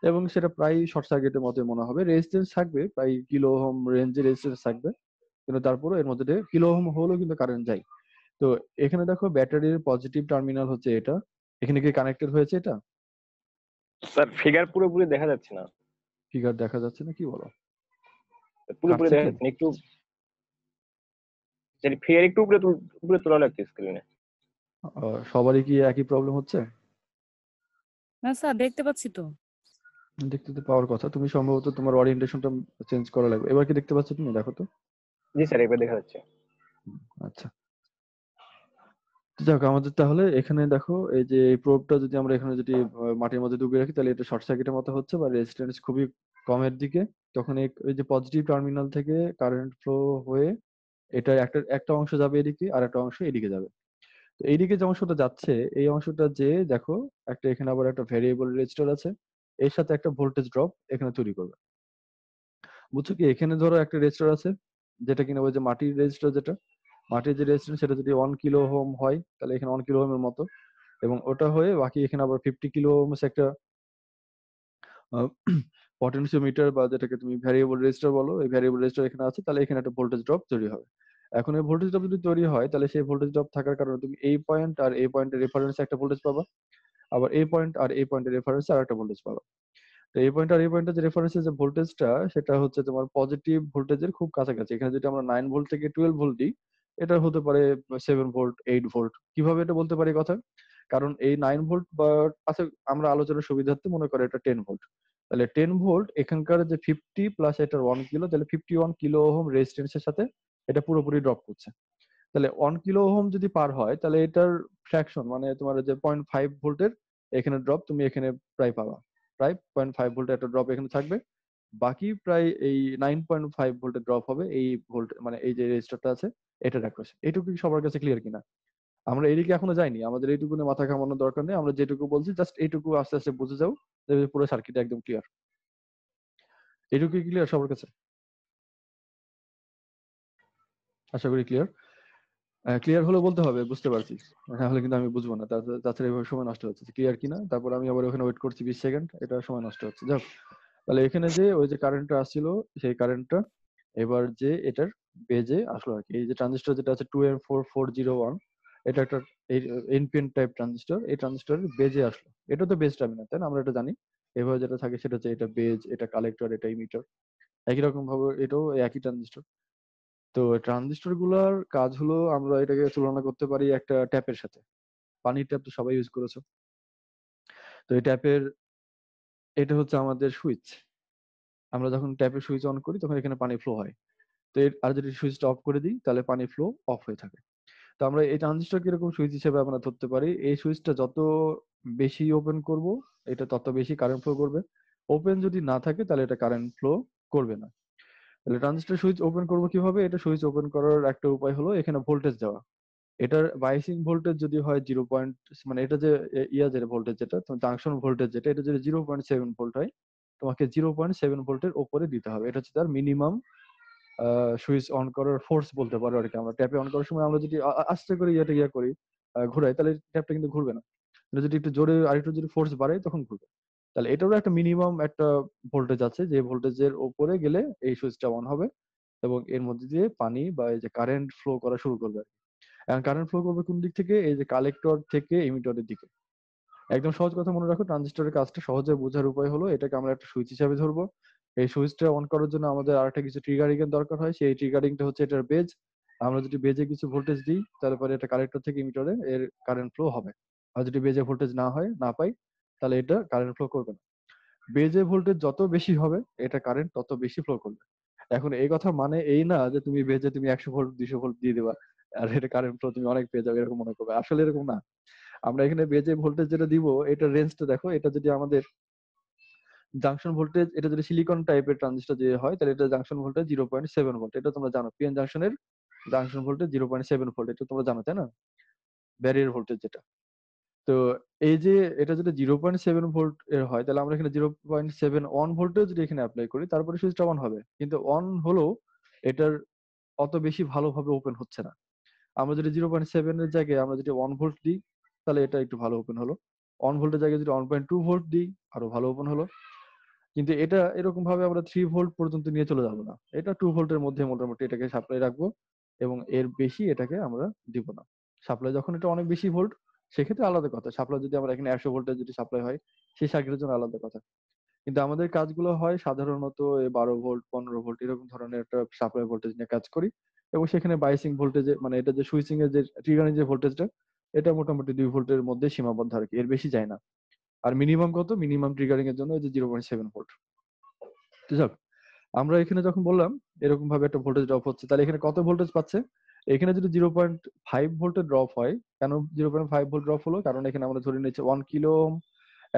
এবং সেটা প্রায় শর্ট সার্কিটের মতো মনে হবে। রেজিস্ট্যান্স থাকবে প্রায় কিলো ওহম রেঞ্জের রেজিস্ট্যান্স থাকবে, কিন্তু তারপরে এর মধ্যে দিয়ে কিলো ওহম হলেও কিন্তু কারেন্ট যায়। তো এখানে দেখো ব্যাটারির পজিটিভ টার্মিনাল হচ্ছে এটা, এখানে কি কানেক্টেড হয়েছে এটা? স্যার ফিগার পুরোপুরি দেখা যাচ্ছে না। ফিগার দেখা যাচ্ছে না? কি বলো, পুরোপুরি কাটছে দেখা কি? যাচ্ছে না, একটু ফিগার একটু উপরে তোলা লাগছে স্ক্রিনে। সবারই কি একই প্রবলেম হচ্ছে? না স্যার, দেখতে পাচ্ছি তো। দেখতে তো পাওয়ার কথা, তুমি সম্ভবত তোমার ওরিয়েন্টেশনটা চেঞ্জ করা লাগবে। এবার কি দেখতে পাচ্ছ তুমি? দেখো তো। জি স্যার, এবার দেখা যাচ্ছে। আচ্ছা, তো যাক আমাদের তাহলে এখানে দেখো এই যে এই প্রোবটা যদি আমরা এখানে যদি মাটির মধ্যে ডুবিয়ে রাখি তাহলে এটা শর্ট সার্কিটের মতো হচ্ছে বা রেজিস্ট্যান্স খুবই কমের দিকে। তখন এই যে পজিটিভ টার্মিনাল থেকে কারেন্ট ফ্লো হয়ে এটা একটা একটা অংশ যাবে এদিকে আর একটা অংশ এদিকে যাবে। তো এইদিকে যে অংশটা যাচ্ছে এই অংশটা যে দেখো একটা এখানে আবার একটা ভেরিয়েবল রেজিস্টার আছে, এর সাথে একটা ভোল্টেজ ড্রপ এখানে তৈরি করবে। বুঝছো কি? এখানে ধরো একটা রেজিস্টার আছে যেটা কিনা ওই যে মাটির রেজিস্টার, যেটা মাটির যে রেজিস্ট্যান্স সেটা যদি 1 কিলো ওহম হয় তাহলে এখানে 1 কিলো ওহমের মতো, এবং ওটা হয়ে বাকি এখানে আবার 50 কিলো ওহমস একটা পটেনশিওমিটার বা যেটাকে তুমি ভ্যারিয়েবল রেজিস্টার বলো, এই ভ্যারিয়েবল রেজিস্টার এখানে আছে, তাহলে এখানে একটা ভোল্টেজ ড্রপ তৈরি হবে। এখন এই ভোল্টেজ ড্রপ যদি তৈরি হয় তাহলে সেই ভোল্টেজ ড্রপ থাকার কারণে তুমি এই পয়েন্ট আর এই পয়েন্টের রেফারেন্সে একটা ভোল্টেজ পাবা, আবার এই পয়েন্ট আর এই পয়েন্টের রেফারেন্সে আর একটা ভোল্টেজ পাবা। তো এই পয়েন্ট আর এই পয়েন্টের যে রেফারেন্সের যে ভোল্টেজটা সেটা হচ্ছে তোমার পজিটিভ ভোল্টেজের খুব কাছাকাছি। এখানে যদি আমরা 9 ভোল্ট থেকে 12 ভোল্ট দিই, এটা হতে পারে 7 ভোল্ট, 8 ভোল্ট। কিভাবে এটা বলতে পারি কথা? কারণ এই 9 ভোল্ট বা আচ্ছা আমরা আলোচনার সুবিধার্থে মনে করে এটা 10 ভোল্ট, তাহলে 10 ভোল্ট এখানকার যে 50 প্লাস এটার 1 কিলো, তাহলে 51 কিলো ওহম রেজিস্ট্যান্সের সাথে এটা পুরোপুরি ড্রপ করছে। তাহলে 1 কিলো ওহম যদি পার হয় তাহলে এটার ফ্র্যাকশন মানে তোমার যে 0.5 ভোল্টের এখানে ড্রপ তুমি এখানে প্রায় পাবা, প্রায় 0.5 ভোল্টের একটা ড্রপ এখানে থাকবে। বাকি প্রায় এই 9.5 ভোল্টের ড্রপ হবে এই ভোল্ট মানে এই যে রেজিস্টারটা আছে এটার অ্যাক্রসে। এইটুকু কি সবার কাছে ক্লিয়ার কিনা? আমরা এদিকে এখনো যাইনি, আমাদের এইটুকু নিয়ে মাথা ঘামানোর দরকার নেই, আমরা যেটুকু বলছি জাস্ট এইটুকু আস্তে আস্তে বুঝে যাও, দেখবে পুরো সার্কিট একদম ক্লিয়ার। এইটুকু ক্লিয়ার সবার কাছে? আশা করি ক্লিয়ার। ক্লিয়ার হলে বলতে হবে বুঝতে পারছি, নাহলে কিন্তু আমি বুঝবো না। তাছাড়া এভাবে সময় নষ্ট হচ্ছে। ক্লিয়ার কিনা তারপর আমি আবার ওখানে ওয়েট করছি 20 সেকেন্ড, এটা সময় নষ্ট হচ্ছে। যাক, তাহলে এখানে যে ওই যে কারেন্টটা আসছিল সেই কারেন্টটা এবার যে এটার বেজে আসলো আর কি। এই যে ট্রানজিস্টর যেটা আছে 2M4401, এটা একটা এনপিএন টাইপ ট্রানজিস্টর, এই ট্রানজিস্টরের বেজে আসলো। এটা তো বেজ টার্মিনাল, তাই না? আমরা এটা জানি। এভাবে যেটা থাকে সেটা হচ্ছে এটা বেজ, এটা কালেক্টর, এটা ইমিটার। একই রকম ভাবে এটাও একই ট্রানজিস্টর। তো ট্রানজিস্টর গুলার কাজ হলো আমরা এটাকে তুলনা করতে পারি একটা ট্যাপের সাথে। পানির ট্যাপ তো সবাই ইউজ করেছো। তো এই ট্যাপের এটা হচ্ছে আমাদের সুইচ। আমরা যখন ট্যাপের সুইচ অন করি তখন এখানে পানি ফ্লো হয়। তো আর যদি সুইচটা অফ করে দিই তাহলে পানি ফ্লো অফ হয়ে থাকে। তো আমরা এই ট্রানজিস্টর কিরকম সুইচ হিসেবে আমরা ধরতে পারি, এই সুইচটা যত বেশি ওপেন করব এটা তত বেশি কারেন্ট ফ্লো করবে। ওপেন যদি না থাকে তাহলে এটা কারেন্ট ফ্লো করবে না। তাহলে ট্রানজিস্টর সুইচ ওপেন করবো কিভাবে? এটা সুইচ ওপেন করার একটা উপায় হলো এখানে ভোল্টেজ দেওয়া। এটার বাইসিং ভোল্টেজ যদি হয় 0. মানে এটা যে ইয়া যে ভোল্টেজ যেটা তোমার জাংশন ভোল্টেজ যেটা, এটা যদি 0.7 ভোল্ট হয় তোমাকে 0.7 ভোল্টের উপরে দিতে হবে। এটা হচ্ছে তার মিনিমাম সুইচ অন করার ফোর্স বলতে পারো আর কি। আমরা ট্যাপে অন করার সময় আমরা যদি আস্তে করে ইয়া করি, ঘুরাই, তাহলে ট্যাপটা কিন্তু ঘুরবে না। এটা যদি একটু জোরে আরেকটু যদি ফোর্স বাড়াই তখন ঘুরবে। তাহলে এটারও একটা মিনিমাম একটা ভোল্টেজ আছে, যে ভোল্টেজের উপরে গেলে এই সুইচটা অন হবে এবং এর মধ্যে দিয়ে পানি বা এই যে কারেন্ট ফ্লো করা শুরু করবে। এখন কারেন্ট ফ্লো করবে কোন দিক থেকে? এই যে কালেক্টর থেকে এমিটরের দিকে। একদম সহজ কথা মনে রাখো, ট্রানজিস্টরের কাজটা সহজে বোঝার উপায় হলো এটাকে আমরা একটা সুইচ হিসাবে ধরবো। এই সুইচটা অন করার জন্য আমাদের আরেকটা কিছু ট্রিগারিং এর দরকার হয়, সেই ট্রিগারিংটা হচ্ছে এটার বেজ। আমরা যদি বেজে কিছু ভোল্টেজ দিই তারপরে এটা কালেক্টর থেকে এমিটরে এর কারেন্ট ফ্লো হবে। আর যদি বেজে ভোল্টেজ না পাই তাহলে এটা কারেন্ট ফ্লো করবে না। বেজে ভোল্টেজ যত বেশি হবে এটা কারেন্ট তত বেশি ফ্লো করবে। এখন এই কথা মানে এই না যে তুমি বেজে তুমি 100 ভোল্ট 200 ভোল্ট দিয়ে দিবা আর এটা কারেন্ট ফ্লো তুমি অনেক পেয়ে যাবে এরকম মনে করবে, আসলে এরকম না। আমরা এখানে বেজে ভোল্টেজ যেটা দিব এটার রেঞ্জটা দেখো, এটা যদি আমাদের জাংশন ভোল্টেজ, এটা যদি সিলিকন টাইপের ট্রানজিস্টর যে হয় তাহলে এটা জাংশন ভোল্টেজ 0.7 ভোল্ট। এটা তোমরা জানো পিএন জাংশনের জাংশন ভোল্টেজ 0.7 ভোল্ট, এটা তোমরা জানো তাই না? ব্যারিয়ার ভোল্টেজ যেটা। তো এই যে এটা যদি 0.7 ভোল্ট এর হয় তাহলে আমরা এখানে 0.71 ভোল্টেজ যদি এখানে অ্যাপ্লাই করি তারপরে সুইচটা অন হবে, কিন্তু অন হলেও এটার অত বেশি ভালোভাবে ওপেন হচ্ছে না। আমরা যদি 0.7 এর জায়গায় আমরা যদি 1 ভোল্ট দিই তাহলে এটা একটু ভালো ওপেন হলো। 1 ভোল্টের জায়গায় যদি 1.2 ভোল্ট দিই আরো ভালো ওপেন হলো। কিন্তু এটা এরকম ভাবে আমরা 3 ভোল্ট পর্যন্ত নিয়ে চলে যাবো না, এটা 2 ভোল্টের মধ্যে মোটামুটি এটাকে সাপ্লাই রাখবো এবং এর বেশি এটাকে আমরা দিব না। সাপ্লাই যখন এটা অনেক বেশি ভোল্ট সেক্ষেত্রে আলাদা কথা, সাপ্লাই যদি আমরা এখানে 100 ভোল্টের যদি সাপ্লাই হয় সেই সার্কিটের জন্য আলাদা কথা। কিন্তু আমাদের কাজগুলো হয় সাধারণত 12 ভোল্ট 15 ভোল্ট এরকম ধরনের একটা সাপ্লাই ভোল্টেজ নিয়ে কাজ করি, এবং সেখানে বাইসিং ভোল্টেজে মানে এটা যে সুইচিং এর যে ট্রিগারিং যে ভোল্টেজটা এটা মোটামুটি 2 ভোল্টের মধ্যে সীমাবদ্ধ আর কি, এর বেশি যায় না। আর মিনিমাম কত, মিনিমাম ট্রিগারিং এর জন্য এই যে 0.7 ভোল্ট। তো যাক, আমরা এখানে যখন বললাম এরকম ভাবে একটা ভোল্টেজ ড্রপ হচ্ছে, তাহলে এখানে কত ভোল্টেজ পাচ্ছে? এখানে যদি 0.5 ভোল্টের ড্রপ হয়, কেন 0.5 ভোল্ট ড্রপ হলো? কারণ এখানে আমরা ধরে নিচ্ছি 1 কিলো ওহম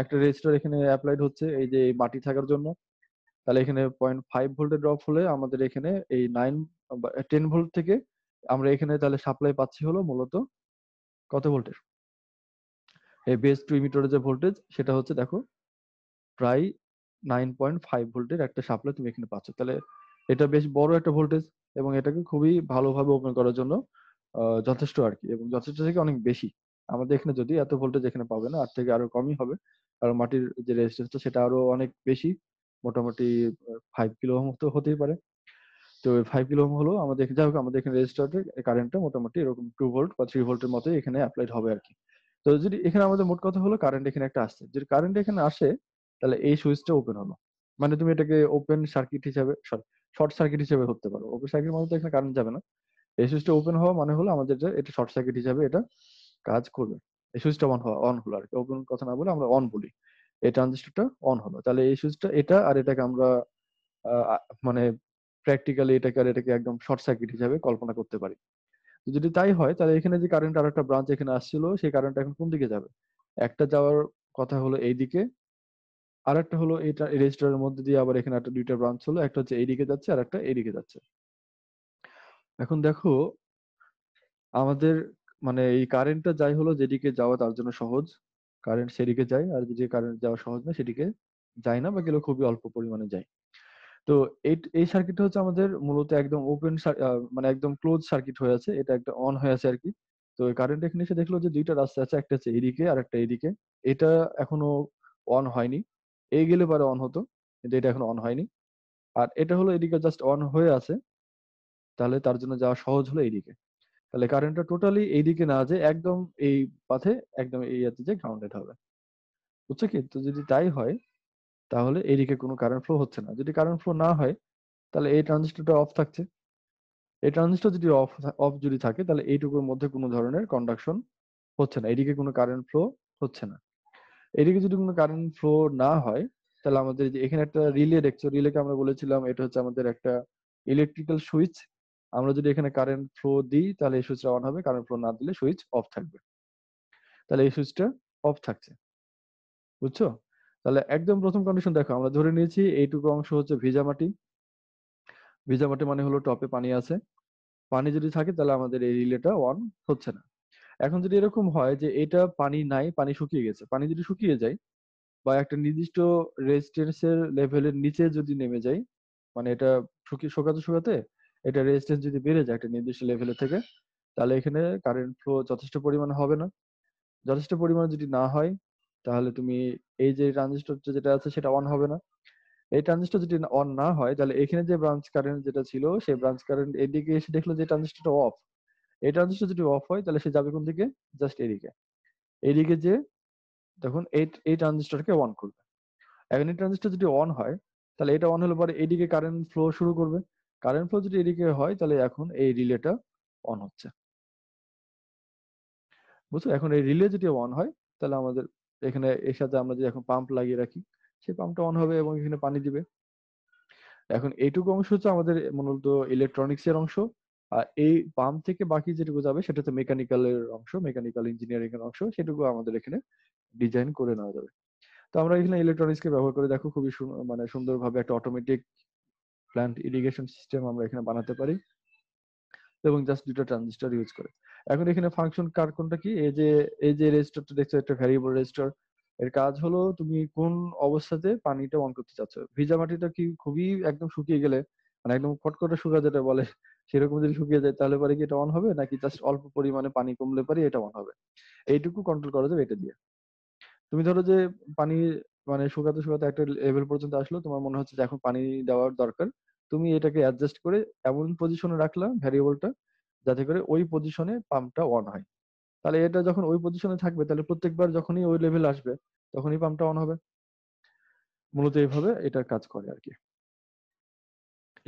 একটা রেজিস্টার এখানে অ্যাপ্লাইড হচ্ছে এই যে এই মাটি থাকার জন্য। তাহলে এখানে 0.5 ভোল্টের ড্রপ হলে আমাদের এখানে এই 10 ভোল্ট থেকে আমরা এখানে তাহলে সাপ্লাই পাচ্ছি হলো মূলত কত ভোল্টের? এই বেস টু ইমিটারের যে ভোল্টেজ সেটা হচ্ছে দেখো প্রায় 9.5 ভোল্টের একটা সাপ্লাই তুমি এখানে পাচ্ছ। তাহলে এটা বেশ বড় একটা ভোল্টেজ এবং এটাকে খুবই ভালোভাবে ওপেন করার জন্য যথেষ্ট আর কি, এবং যথেষ্ট থেকে অনেক বেশি। আমাদের এখানে যদি এত ভোল্টেজ এখানে পাবে না, আর থেকে আরো কমই হবে, কারণ মাটির যে রেজিস্ট্যান্সটা সেটা আরো অনেক বেশি, মোটামুটি 5 কিলো ওহম তো হতেই পারে। তো 5 কিলো ওহম হলো আমাদের, যাই হোক আমাদের এখানে রেজিস্টারের কারেন্টটা মোটামুটি এরকম 2 ভোল্ট বা 3 ভোল্টের মতোই এখানে অ্যাপ্লাইড হবে আর কি। তো যদি এখানে আমাদের মোট কথা হলো কারেন্ট এখানে একটা আসছে, যদি কারেন্ট এখানে আসে তাহলে এই সুইচটা ওপেন হলো, মানে তুমি এটাকে ওপেন সার্কিট হিসাবে শর্ট সার্কিট হিসেবে ধরতে পারো। ওপেন সার্কিট মানে তো এখানে কারেন্ট যাবে না। এই সুইচটা ওপেন হওয়া মানে হলো আমাদের যে এটা শর্ট সার্কিট হিসাবে এটা কাজ করবে। এই সুইচটা অন হলো আর কি, ওপেন কথা না বলে আমরা অন বলি। এই ট্রানজিস্টরটা অন হলো, তাহলে এই সুইচটা এটা আর এটাকে আমরা মানে প্র্যাকটিক্যালি এটাকে আর এটাকে একদম শর্ট সার্কিট হিসাবে কল্পনা করতে পারি। তো যদি তাই হয় তাহলে এখানে যে কারেন্ট আর একটা ব্রাঞ্চ এখানে আসছিল সেই কারেন্ট এখন কোন দিকে যাবে? একটা যাওয়ার কথা হলো এই দিকে, আর একটা হলো এটা রেজিস্টারের মধ্যে দিয়ে আবার এখানে একটা দুইটা ব্রাঞ্চ হলো, একটা হচ্ছে এইদিকে যাচ্ছে আর একটা এইদিকে যাচ্ছে। এখন দেখো আমাদের মানে এই কারেন্টটা যাই হলো যেদিকে যাওয়া তার জন্য সহজ, কারেন্ট সেদিকে যায়, আর যে কারেন্ট যাওয়া সহজ না সেদিকে যায় না বা গেলেও খুবই অল্প পরিমাণে যায়। তো এই এই সার্কিটটা হচ্ছে আমাদের মূলত একদম ওপেন, মানে একদম ক্লোজ সার্কিট হয়ে আছে, এটা একটা অন হয়ে আছে আর কি। তো কারেন্ট এখানে এসে দেখলো যে দুইটা রাস্তা আছে, একটা হচ্ছে এদিকে আর একটা এদিকে। এটা এখনো অন হয়নি, এই গেলে পরে অন হতো, কিন্তু এটা এখনো অন হয়নি। আর এটা হলো এদিকে জাস্ট অন হয়ে আছে, তাহলে তার জন্য যাওয়া সহজ হলো এইদিকে। তাহলে কারেন্টটা টোটালি এইদিকে না যে একদম এই পাথে একদম এই ইয়াতে যে গ্রাউন্ডেড হবে, বুঝছো কি? তো যদি তাই হয় তাহলে এইদিকে কোনো কারেন্ট ফ্লো হচ্ছে না। যদি কারেন্ট ফ্লো না হয় তাহলে এই ট্রানজিস্টরটা অফ থাকছে। এই ট্রানজিস্টর যদি অফ যদি থাকে তাহলে এইটুকুর মধ্যে কোনো ধরনের কন্ডাকশন হচ্ছে না, এদিকে কোনো কারেন্ট ফ্লো হচ্ছে না। এদিকে যদি কোনো কারেন্ট ফ্লো না হয় তাহলে আমাদের যে এখানে একটা রিলে দেখছো, রিলেকে আমরা বলেছিলাম এটা হচ্ছে আমাদের একটা ইলেকট্রিক্যাল সুইচ। আমরা যদি এখানে কারেন্ট ফ্লো দিই তাহলে এই সুইচটা অন হবে, কারেন্ট ফ্লো না দিলে সুইচ অফ থাকবে। তাহলে এই সুইচটা অফ থাকছে, বুঝছো? তাহলে একদম প্রথম কন্ডিশন দেখো, আমরা ধরে নিয়েছি এইটুকু অংশ হচ্ছে ভিজা মাটি। ভিজা মাটি মানে হলো টপে পানি আছে, পানি যদি থাকে তাহলে আমাদের এই রিলেটা অন হচ্ছে না। এখন যদি এরকম হয় যে এটা পানি নাই, পানি শুকিয়ে গেছে, পানি যদি শুকিয়ে যায় বা একটা নির্দিষ্ট রেজিস্ট্যান্সের লেভেলের নিচে যদি নেমে যায়, মানে এটা শুকাতে শুকাতে এটা রেজিস্ট্যান্স যদি বেড়ে যায় একটা নির্দিষ্ট লেভেলের থেকে, তাহলে এখানে কারেন্ট ফ্লো যথেষ্ট পরিমাণে হবে না। যথেষ্ট পরিমাণে যদি না হয় তাহলে তুমি এই যে ট্রানজিস্টরটা যেটা আছে সেটা অন হবে না। এই ট্রানজিস্টর যদি অন না হয় তাহলে এখানে যে ব্রাঞ্চ কারেন্ট যেটা ছিল সেই ব্রাঞ্চ কারেন্ট এদিকে এসে দেখলো যে ট্রানজিস্টরটা অফ। এই ট্রানজিস্টর যদি অফ হয় তাহলে সে যাবে কোন দিকে? জাস্ট এদিকে। এদিকে যে তখন এই ট্রানজিস্টরকে অন করবে। এখন এই ট্রানজিস্টর যদি অন হয় তাহলে এটা অন হলে পরে এদিকে কারেন্ট ফ্লো শুরু করবে। কারেন্ট ফ্লো যদি এদিকে হয় তাহলে এখন এই রিলেটা অন হচ্ছে, বুঝছো? এখন এই রিলে যদি অন হয় তাহলে আমাদের এখানে এর সাথে আমরা যে এখন পাম্প লাগিয়ে রাখি সেই পাম্পটা অন হবে এবং এখানে পানি দিবে। এখন এইটুকু অংশ হচ্ছে আমাদের মূলত ইলেকট্রনিক্স এর অংশ। আর এই পাম্প থেকে বাকি যেটুকু যাবে সেটা হচ্ছে মেকানিক্যালের অংশ, মেকানিক্যাল ইঞ্জিনিয়ারিং এর অংশ, সেটুকু আমাদের এখানে ডিজাইন করে নেওয়া যাবে। তো আমরা এখানে ইলেকট্রনিক্স কে ব্যবহার করে দেখো খুবই মানে সুন্দরভাবে একটা অটোমেটিক প্ল্যান্ট ইরিগেশন সিস্টেম আমরা এখানে বানাতে পারি এবং জাস্ট দুটো ট্রানজিস্টর ইউজ করে। এখন এখানে ফাংশন কার কোনটা কি? এই যে রেজিস্টারটা দেখছো, একটা ভ্যারিয়েবল রেজিস্টার। এর কাজ হলো তুমি কোন অবস্থাতে পানিটা অন করতে চাচ্ছ। ভিজা মাটিটা কি খুবই একদম শুকিয়ে গেলে, মানে একদম খটখটে শুকা যেটা বলে সেরকম যদি শুকিয়ে যায় তাহলে পরে কি এটা অন হবে, নাকি জাস্ট অল্প পরিমাণে পানি কমলে পরে এটা অন হবে? এইটুকু কন্ট্রোল করা যাবে এটা দিয়ে। তুমি ধরো যে পানি মানে শুকাতে শুকাতে একটা লেভেল পর্যন্ত আসলো, তোমার মনে হচ্ছে যে এখন পানি দেওয়ার দরকার, তুমি এটাকে অ্যাডজাস্ট করে এমন পজিশনে রাখলা ভ্যারিয়েবলটা যাতে করে ওই পজিশনে পাম্পটা অন হয়। তাহলে এটা যখন ওই পজিশনে থাকবে তাহলে প্রত্যেকবার যখনই ওই লেভেল আসবে তখনই পাম্পটা অন হবে। মূলত এইভাবে এটা কাজ করে আর কি।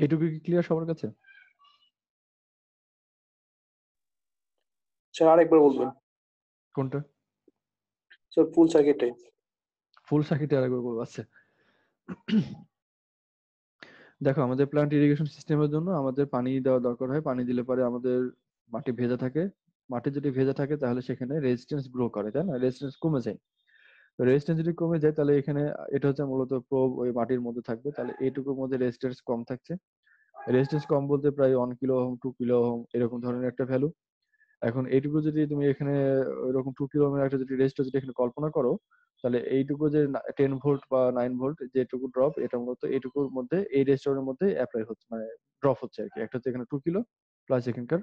এটুকু কি ক্লিয়ার সবার কাছে? স্যার আরেকবার বলবেন। কোনটা? স্যার ফুল সার্কিটটাই। ফুল সার্কিটে আরেকবার বলবো। আচ্ছা, দেখো আমাদের প্লান্ট ইরিগেশন সিস্টেমের জন্য আমাদের পানি দেওয়া দরকার হয়। পানি দিলে পরে আমাদের মাটি ভেজা থাকে। মাটি যদি ভেজা থাকে তাহলে সেখানে রেজিস্ট্যান্স গ্রো করে, তাই না? রেজিস্ট্যান্স কমে যায়। তো রেজিস্ট্যান্স যদি কমে যায় তাহলে এখানে এটা হচ্ছে মূলত প্রোব ওই মাটির মধ্যে থাকবে, তাহলে এইটুকুর মধ্যে রেজিস্ট্যান্স কম থাকছে। রেজিস্ট্যান্স কম বলতে প্রায় 1 কিলো ওহম 2 কিলো ওহম এরকম ধরনের একটা ভ্যালু। এখন এইটুকু যদি তুমি এখানে ওইরকম 2 কিলো ওহমের একটা যদি রেজিস্টর যদি এখানে কল্পনা করো, তাহলে এইটুকু যে 10 ভোল্ট বা 9 ভোল্ট যেটুকু ড্রপ, এটা মূলত এইটুকুর মধ্যে এই রেজিস্টরের মধ্যে অ্যাপ্লাই হচ্ছে, মানে ড্রপ হচ্ছে আর কি। একটা হচ্ছে এখানে 2 কিলো প্লাস এখানকার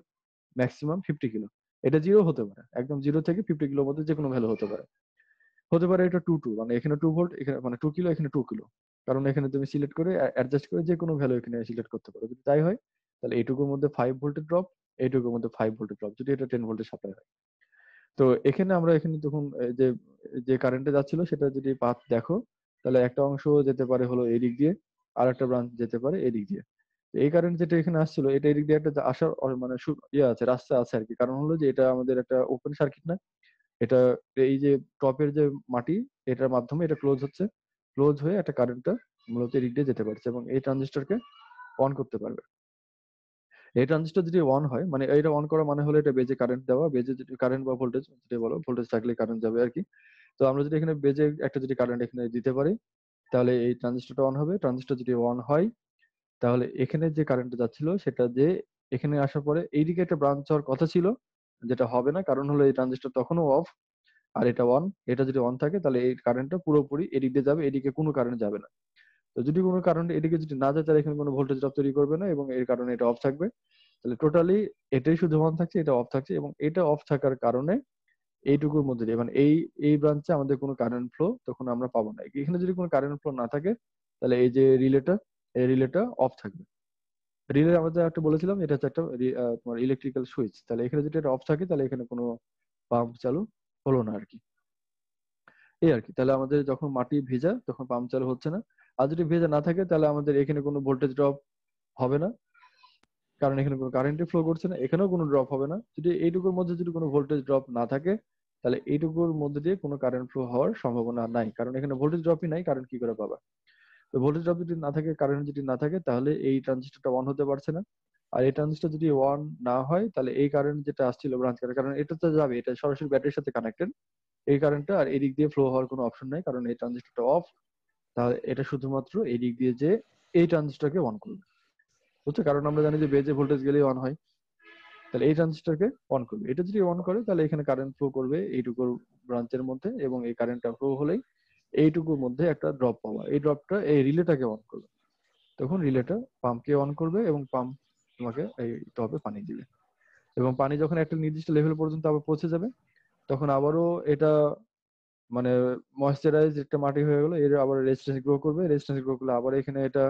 ম্যাক্সিমাম 50 কিলো। এটা জিরো হতে পারে, একদম জিরো থেকে 50 কিলোর মধ্যে যে কোনো ভ্যালু হতে পারে। হতে পারে এটা 2 মানে এখানে 2 ভোল্ট, এখানে মানে 2 কিলো, এখানে 2 কিলো। কারণ এখানে তুমি সিলেক্ট করে অ্যাডজাস্ট করে যে কোনো ভ্যালু এখানে সিলেক্ট করতে পারো। যদি তাই হয় তাহলে এইটুকুর মধ্যে 5 ভোল্টের ড্রপ, এইটুকুর মধ্যে 5 ভোল্টের ড্রপ, যদি এটা 10 ভোল্টের সাপ্লাই হয়। তো এখানে আমরা এখানে তখন যে যে কারেন্টে যাচ্ছিল সেটা যদি পাথ দেখো, তাহলে একটা অংশ যেতে পারে হলো এই দিক দিয়ে, আর একটা ব্রাঞ্চ যেতে পারে এই দিক দিয়ে। তো এই কারেন্ট যেটা এখানে আসছিল এটা এই দিক দিয়ে একটা আসার মানে ইয়ে আছে, রাস্তা আছে আর কি। কারণ হলো যে এটা আমাদের একটা ওপেন সার্কিট না, এটা এই যে টপের যে মাটি, এটার মাধ্যমে এটা ক্লোজ হচ্ছে, ক্লোজ হয়ে একটা কারেন্টটা মূলত এদিক দিয়ে যেতে পারছে এবং এই ট্রানজিস্টরকে অন করতে পারবে। এই ট্রানজিস্টর যদি অন হয়, মানে এটা অন করা মানে হলো এটা বেজে কারেন্ট দেওয়া, বেজে যদি কারেন্ট বা ভোল্টেজ যেটা বলো, ভোল্টেজ থাকলে কারেন্ট যাবে আর কি। তো আমরা যদি এখানে বেজে একটা যদি কারেন্ট এখানে দিতে পারি তাহলে এই ট্রানজিস্টরটা অন হবে। ট্রানজিস্টর যদি অন হয় তাহলে এখানে যে কারেন্টটা যাচ্ছিল সেটা যে এখানে আসার পরে এইদিকে একটা ব্রাঞ্চ হওয়ার কথা ছিল, যেটা হবে না। কারণ হলো এই ট্রানজিস্টর তখনও অফ আর এটা অন। এটা যদি অন থাকে তাহলে এই কারেন্টটা পুরোপুরি এদিক দিয়ে যাবে, এদিকে কোনো কারেন্ট যাবে না। তো যদি কোনো কারেন্ট এদিকে যদি না যায় তাহলে এখানে কোনো ভোল্টেজ ড্রপ তৈরি করবে না এবং এর কারণে এটা অফ থাকবে। তাহলে টোটালি এটাই শুধু অন থাকছে, এটা অফ থাকছে এবং এটা অফ থাকার কারণে এইটুকুর মধ্যে দিয়ে মানে এই ব্রাঞ্চে আমাদের কোনো কারেন্ট ফ্লো তখন আমরা পাবো না। এখানে যদি কোনো কারেন্ট ফ্লো না থাকে তাহলে এই যে রিলেটা, এই রিলেটা অফ থাকবে। রিলে আমাদের একটা বলেছিলাম এটা হচ্ছে একটা তোমার ইলেকট্রিক্যাল সুইচ। তাহলে এখানে যদি এটা অফ থাকে তাহলে এখানে কোনো পাম্প চালু হলো না আর কি। এই আর কি। তাহলে আমাদের যখন মাটি ভেজা তখন পাম্প চালু হচ্ছে না। আর যদি ভেজা না থাকে তাহলে আমাদের এখানে কোনো ভোল্টেজ ড্রপ হবে না, কারণ এখানে কোনো কারেন্টই ফ্লো করছে না। এখানেও কোনো ড্রপ হবে না। যদি এইটুকুর মধ্যে যদি কোনো ভোল্টেজ ড্রপ না থাকে তাহলে এইটুকুর মধ্যে দিয়ে কোনো কারেন্ট ফ্লো হওয়ার সম্ভাবনা নাই, কারণ এখানে ভোল্টেজ ড্রপই নাই, কারেন্ট কি করে পাবা? তো ভোল্টেজ ড্রপ যদি না থাকে, কারেন্ট যদি না থাকে, তাহলে এই ট্রানজিস্টরটা অন হতে পারছে না। আর এই ট্রানজিস্টর যদি অন না হয় তাহলে এই কারেন্ট যেটা আসছিল ব্রাঞ্চ কারেন্ট, কারণ এটা তো যাবে, এটা সরাসরি ব্যাটারির সাথে কানেক্টেড, এই কারেন্টটা আর এদিক দিয়ে ফ্লো হওয়ার কোনো অপশন নাই, কারণ এই ট্রানজিস্টরটা অফ। তাহলে এটা শুধুমাত্র এই দিক দিয়ে যে এই ট্রানজিস্টরকে অন করবে, বুঝছো? কারণ আমরা জানি যে বেজে ভোল্টেজ গেলেই অন হয়। তাহলে এই ট্রানজিস্টরকে অন করবে। এটা যদি অন করে তাহলে এখানে কারেন্ট ফ্লো করবে এইটুকুর ব্রাঞ্চের মধ্যে এবং এই কারেন্টটা ফ্লো হলেই এইটুকুর মধ্যে একটা ড্রপ পাওয়া, এই ড্রপটা এই রিলেটাকে অন করবে। তখন রিলেটা পাম্পকে অন করবে এবং পাম্প তোমাকে এই টবে পানি দিবে এবং পানি যখন একটা নির্দিষ্ট লেভেল পর্যন্ত আবার পৌঁছে যাবে তখন আবারও এটা মানে ময়েশ্চারাইজ একটা মাটি হয়ে গেল, এর আবার রেজিস্ট্যান্স গ্রো করবে। রেজিস্ট্যান্স গ্রো করলে আবার এখানে এটা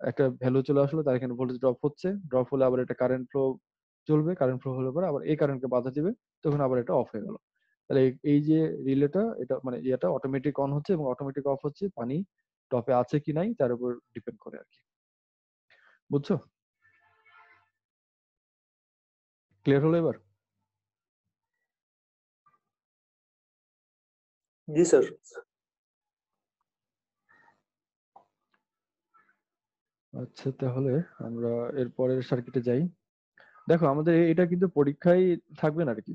একটা ভ্যালু চলে আসলো, তার এখানে ভোল্টেজ ড্রপ হচ্ছে, ড্রপ হলে আবার এটা কারেন্ট ফ্লো চলবে, কারেন্ট ফ্লো হলে পরে আবার এই কারেন্টকে বাধা দিবে, তখন আবার এটা অফ হয়ে গেল। তাহলে এই যে রিলেটা, এটা মানে এটা অটোমেটিক অন হচ্ছে এবং অটোমেটিক অফ হচ্ছে পানি টপে আছে কি নাই তার উপর ডিপেন্ড করে আর কি। বুঝছো? ক্লিয়ার হলো এবার? জি স্যার। আচ্ছা, তাহলে আমরা এর পরের সার্কিটে যাই। দেখো আমাদের এটা কিন্তু পরীক্ষায় থাকবে না আর কি,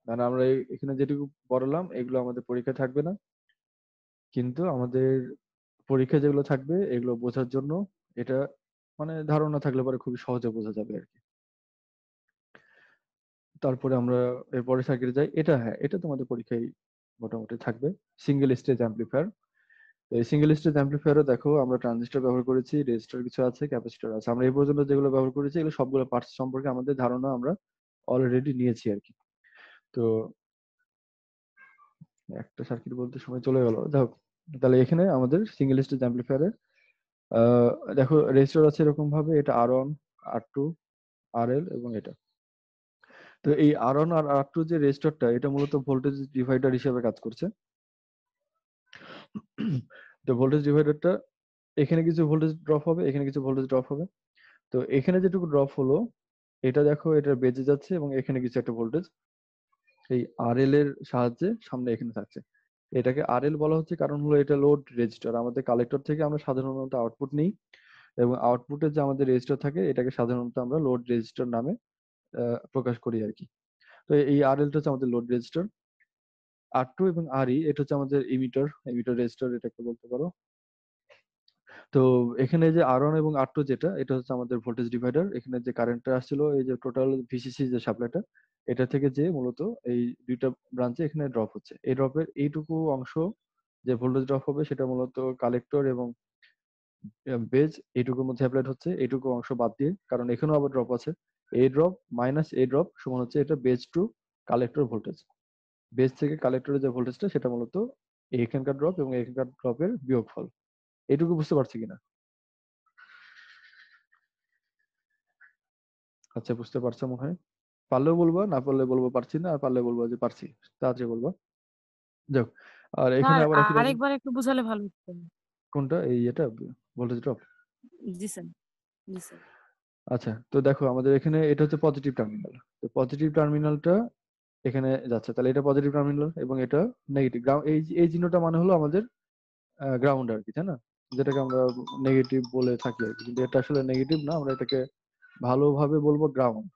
মানে আমরা এখানে যেটুকু পড়ালাম এগুলো আমাদের পরীক্ষায় থাকবে না, কিন্তু আমাদের পরীক্ষা যেগুলো থাকবে এগুলো বোঝার জন্য এটা মানে ধারণা থাকলে পরে খুবই সহজে বোঝা যাবে আর কি। তারপরে আমরা এরপরে সার্কিটে যাই। এটা হ্যাঁ, এটা তোমাদের পরীক্ষায় মোটামুটি থাকবে, সিঙ্গেল স্টেজ অ্যাম্পলিফায়ার। তো এই সিঙ্গেল স্টেজ অ্যাম্পলিফায়ারও দেখো আমরা ট্রানজিস্টর ব্যবহার করেছি, রেজিস্টর কিছু আছে, ক্যাপাসিটর আছে। আমরা এই পর্যন্ত যেগুলো ব্যবহার করেছি এগুলো সবগুলো পার্টস সম্পর্কে আমাদের ধারণা আমরা অলরেডি নিয়েছি আর কি। তো একটা সার্কিট বলতে সময় চলে গেল, দেখো তাহলে এখানে আমাদের সিঙ্গেল স্টেজ অ্যাম্পলিফায়ারে দেখো রেজিস্টর আছে এরকম ভাবে, এটা R1 R2 RL এবং এটা। তো এই R1 আর R2 যে রেজিস্টরটা, এটা মূলত ভোল্টেজ ডিভাইডার হিসেবে কাজ করছে। তো ভোল্টেজ ডিভাইডারটা এখানে কিছু ভোল্টেজ ড্রপ হবে, এখানে কিছু ভোল্টেজ ড্রপ হবে। তো এখানে যেটুকু ড্রপ হলো এটা দেখো এটা বেজে যাচ্ছে এবং এখানে কিছু একটা ভোল্টেজ এই RL এর সাহায্যে সামনে এখানে থাকছে। এটাকে আরএল বলা হচ্ছে কারণ হলো এটা লোড রেজিস্টার। আমাদের কালেক্টর থেকে আমরা সাধারণত আউটপুট নিই এবং আউটপুটের যে আমাদের রেজিস্টার থাকে এটাকে সাধারণত আমরা লোড রেজিস্টার নামে প্রকাশ করি আরকি। তো এই আরএলটা হচ্ছে আমাদের লোড রেজিস্টার। আর2 এবং আরই এটা হচ্ছে আমাদের এমিটার রেজিস্টার এটাকে বলতে পারো। তো এখানে যে আর1 এবং আর2 যেটা এটা হচ্ছে আমাদের ভোল্টেজ ডিভাইডার। এখানে যে কারেন্টটা আসছিল এই যে টোটাল ভিসিসি যে সাপ্লাইটা এটা থেকে যে মূলত এই দুইটা ব্রাঞ্চে এখানে ড্রপ হচ্ছে। এই ড্রপের এইটুকু অংশ যে ভোল্টেজ ড্রপ হবে সেটা মূলত কালেক্টর এবং বেজ এইটুকুর মধ্যে অ্যাপ্লাইড হচ্ছে, এইটুকু অংশ বাদ দিয়ে, কারণ এখানেও আবার ড্রপ আছে। এই ড্রপ মাইনাস এই ড্রপ সমান হচ্ছে এটা base to collector voltage. Base থেকে কালেক্টরের যে ভোল্টেজটা সেটা মূলত এখানকার ড্রপ এবং এখানকার ড্রপের বিয়োগফল। এইটুকু বুঝতে পারছি কিনা? আচ্ছা, বুঝতে পারছো মনে হয়। পারলেও বলবা, না পারলে বলবো পারছি না, আর পারলে বলবো যে পারছি। তাড়াতাড়ি বলবা। যাক, আর এখানে স্যার আবার একই রকম। আরেকবার একটু বুঝালে ভালো হতো। কোনটা? এই এটা ভোল্টেজ ড্রপ। জি স্যার, জি স্যার। আচ্ছা, তো দেখো আমাদের এখানে এটা হচ্ছে পজিটিভ টার্মিনাল। তো পজিটিভ টার্মিনালটা এখানে যাচ্ছে, তাহলে এটা পজিটিভ টার্মিনাল এবং এটা নেগেটিভ গ্রাউন্ড। এই চিহ্নটা মানে হলো আমাদের গ্রাউন্ড আর কি, তাই না? যেটাকে আমরা নেগেটিভ বলে থাকি আর কি, কিন্তু এটা আসলে নেগেটিভ না, আমরা এটাকে ভালোভাবে বলবো গ্রাউন্ড।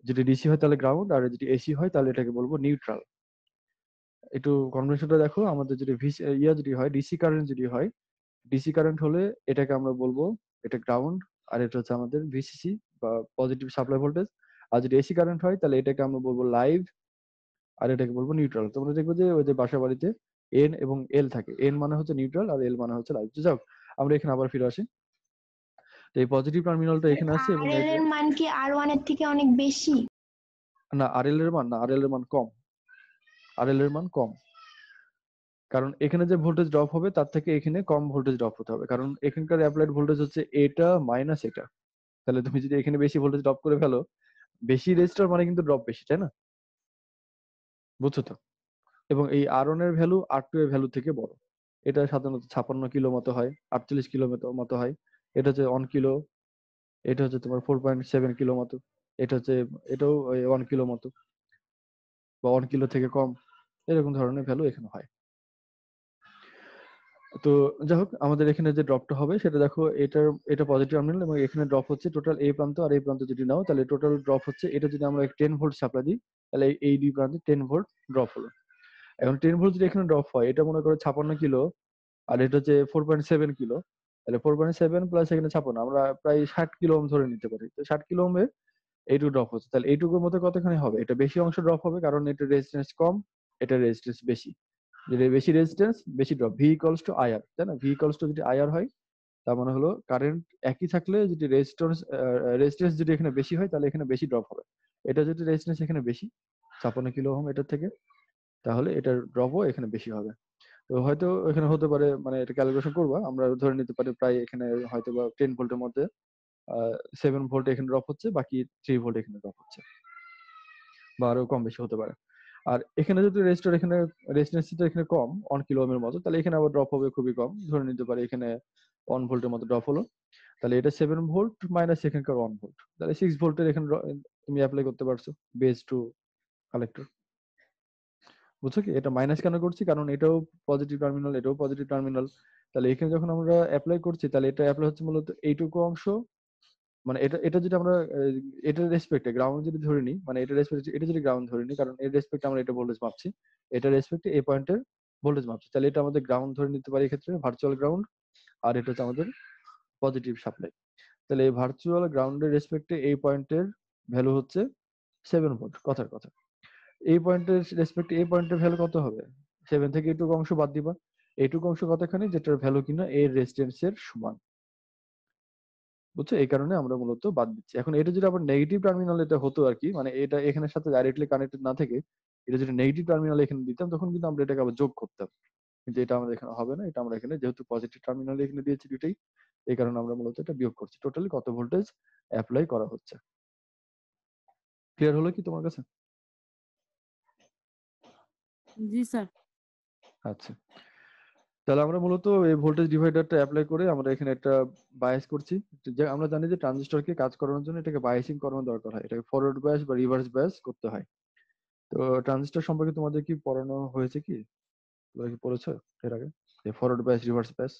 যদি ডিসি হয় তাহলে গ্রাউন্ড, আর যদি এসি হয় তাহলে এটাকে বলবো নিউট্রাল। একটু কনভেনশনটা দেখো, আমাদের যদি যদি হয় ডিসি কারেন্ট, যদি হয় ডিসি কারেন্ট হলে এটাকে আমরা বলবো এটা গ্রাউন্ড, আর এটা হচ্ছে আমাদের ভিসিসি বা পজিটিভ সাপ্লাই ভোল্টেজ। আর যদি এসি কারেন্ট হয় তাহলে এটাকে আমরা বলবো লাইভ, আর এটাকে বলবো নিউট্রাল। তোমরা দেখবে যে ওই যে বাসা বাড়িতে এন এবং এল থাকে, এন মানে হচ্ছে নিউট্রাল আর এল মানে হচ্ছে লাইভ। যাও, আমরা এখানে আবার ফিরে আসি। তো এই পজিটিভ টার্মিনালটা এখানে আসছে এবং এই আরএল যে এর মান কি আর1 এর থেকে অনেক বেশি? না, আর এল এর মান কম, আর এল এর মান কম। কারণ এখানে যে ভোল্টেজ ড্রপ হবে তার থেকে এখানে কম ভোল্টেজ ড্রপ হতে হবে, কারণ এখানকার অ্যাপ্লাইড ভোল্টেজ হচ্ছে এটা মাইনাস এটা। তাহলে তুমি যদি এখানে বেশি ভোল্টেজ ড্রপ করে ফেলো, বেশি রেজিস্টার মানে কিন্তু ড্রপ বেশি, তাই না? বুঝছো তো? এবং এই আর1 এর ভ্যালু আর2 এর ভ্যালু থেকে বড়। এটা সাধারণত 56 কিলো মতো হয়, 48 কিলো মতো হয়। এটা হচ্ছে 1 কিলো, এটা হচ্ছে তোমার 4.7 কিলো মতো, এটা হচ্ছে এটাও 1 কিলো মতো বা 1 কিলো থেকে কম, এরকম ধরনের ভ্যালু এখানে হয়। তো যাই হোক, আমাদের এখানে যে ড্রপটা হবে সেটা দেখো, এটা পজিটিভ টার্মিনাল এবং এখানে ড্রপ হচ্ছে টোটাল এই প্রান্ত আর এই প্রান্ত যদি নাও তাহলে টোটাল ড্রপ হচ্ছে, এটা যদি আমরা 10 ভোল্ট সাপ্লাই দিই তাহলে এই দুই প্রান্তে 10 ভোল্ট ড্রপ হলো। এখন 10 ভোল্ট যদি এখানে ড্রপ হয়, এটা মনে করো 56 কিলো আর এটা হচ্ছে 4.7 কিলো, তাহলে 4.7 প্লাস এখানে 56, আমরা প্রায় 60 কিলো ওহম ধরে নিতে পারি। তো 60 কিলো ওহমের এইটুকু ড্রপ হচ্ছে, তাহলে এইটুকুর মধ্যে কতখানি হবে? এটা বেশি অংশ ড্রপ হবে কারণ এটা রেজিস্ট্যান্স কম, এটা রেজিস্ট্যান্স বেশি। যদি বেশি রেজিস্ট্যান্স বেশি drop, V equals to IR, তাই না? ভি ইকুয়ালস টু যদি আইআর হয় তার মানে হলো কারেন্ট একই থাকলে যদি রেজিস্ট্যান্স যদি এখানে বেশি হয় তাহলে এখানে বেশি ড্রপ হবে। এটা যদি রেজিস্ট্যান্স এখানে বেশি 56 কিলো ওহম এটার থেকে, তাহলে এটার ড্রপও এখানে বেশি হবে। তো হয়তো এখানে হতে পারে, মানে এটা ক্যালিব্রেশন করবা, আমরা ধরে নিতে পারি প্রায় এখানে হয়তো বা 10 ভোল্টের মধ্যে 7 ভোল্ট এখানে ড্রপ হচ্ছে, বাকি 3 ভোল্ট এখানে ড্রপ হচ্ছে, বা আরো কম বেশি হতে পারে। আর এখানে যদি এখানে রেজিস্ট্যান্সটা এখানে কম 1 কিলো ওহমের মতো, তাহলে এখানে আবার ড্রপ হবে খুবই কম, ধরে নিতে পারি এখানে 1 ভোল্টের মতো ড্রপ হলো। তাহলে এটা 7 ভোল্ট মাইনাস এখানকার 1 ভোল্ট, তাহলে 6 ভোল্টের এখানে তুমি অ্যাপ্লাই করতে পারছো বেস টু কালেক্টর। বুঝছো কি? এটা মাইনাস কেন করছি? কারণ এটাও পজিটিভ টার্মিনাল, এটাও পজিটিভ টার্মিনাল। তাহলে এখানে যখন আমরা অ্যাপ্লাই করছি তাহলে এটা অ্যাপ্লাই হচ্ছে মূলত এইটুকু অংশ, মানে এটা এটা যদি আমরা এটার রেসপেক্টে গ্রাউন্ড যদি ধরে নিই, মানে এটা রেসপেক্টে এটা যদি গ্রাউন্ড ধরে নিই, কারণ এর রেসপেক্টে আমরা এটা ভোল্টেজ মাপছি, এটা রেসপেক্টে এই পয়েন্টের ভোল্টেজ মাপছি, তাহলে এটা আমাদের গ্রাউন্ড ধরে নিতে পারি এক্ষেত্রে, ভার্চুয়াল গ্রাউন্ড। আর এটা হচ্ছে আমাদের পজিটিভ সাপ্লাই। তাহলে এই ভার্চুয়াল গ্রাউন্ডের রেসপেক্টে এই পয়েন্টের ভ্যালু হচ্ছে 7 ভোল্ট, কথার কথা। এই পয়েন্টের রেসপেক্টে এই পয়েন্টের ভ্যালু কত হবে? 7 থেকে এইটুকু অংশ বাদ দিবা, এইটুকু অংশ কতখানি? যেটার ভ্যালু কিনা এর রেজিস্ট্যান্সের সমান। বুঝছো? এই কারণে আমরা মূলত বাদ দিচ্ছি। এখন এটা যদি আবার নেগেটিভ টার্মিনাল এটা হতো আর কি, মানে এটা এখানের সাথে ডাইরেক্টলি কানেক্টেড না থেকে এটা যদি নেগেটিভ টার্মিনাল এখানে দিতাম তখন কিন্তু আমরা এটাকে আবার যোগ করতাম, কিন্তু এটা আমাদের এখানে হবে না। এটা আমরা এখানে যেহেতু পজিটিভ টার্মিনাল এখানে দিয়েছি দুইটাই, এই কারণে আমরা মূলত এটা বিয়োগ করছি। টোটালি কত ভোল্টেজ অ্যাপ্লাই করা হচ্ছে। ক্লিয়ার হলো কি তোমার কাছে? জি স্যার। আচ্ছা, তাহলে আমরা মূলত এই ভোল্টেজ ডিভাইডারটা অ্যাপ্লাই করে আমরা এখানে একটা বায়াস করছি। যে আমরা জানি যে ট্রানজিস্টরকে কাজ করানোর জন্য এটাকে বায়াসিং করানো দরকার হয়, এটাকে ফরওয়ার্ড বায়াস বা রিভার্স বায়াস করতে হয়। তো ট্রানজিস্টর সম্পর্কে তোমাদের কি পড়ানো হয়েছে কি? তোমরা কি পড়েছো এর আগে এই ফরওয়ার্ড বাইস রিভার্স বাইস?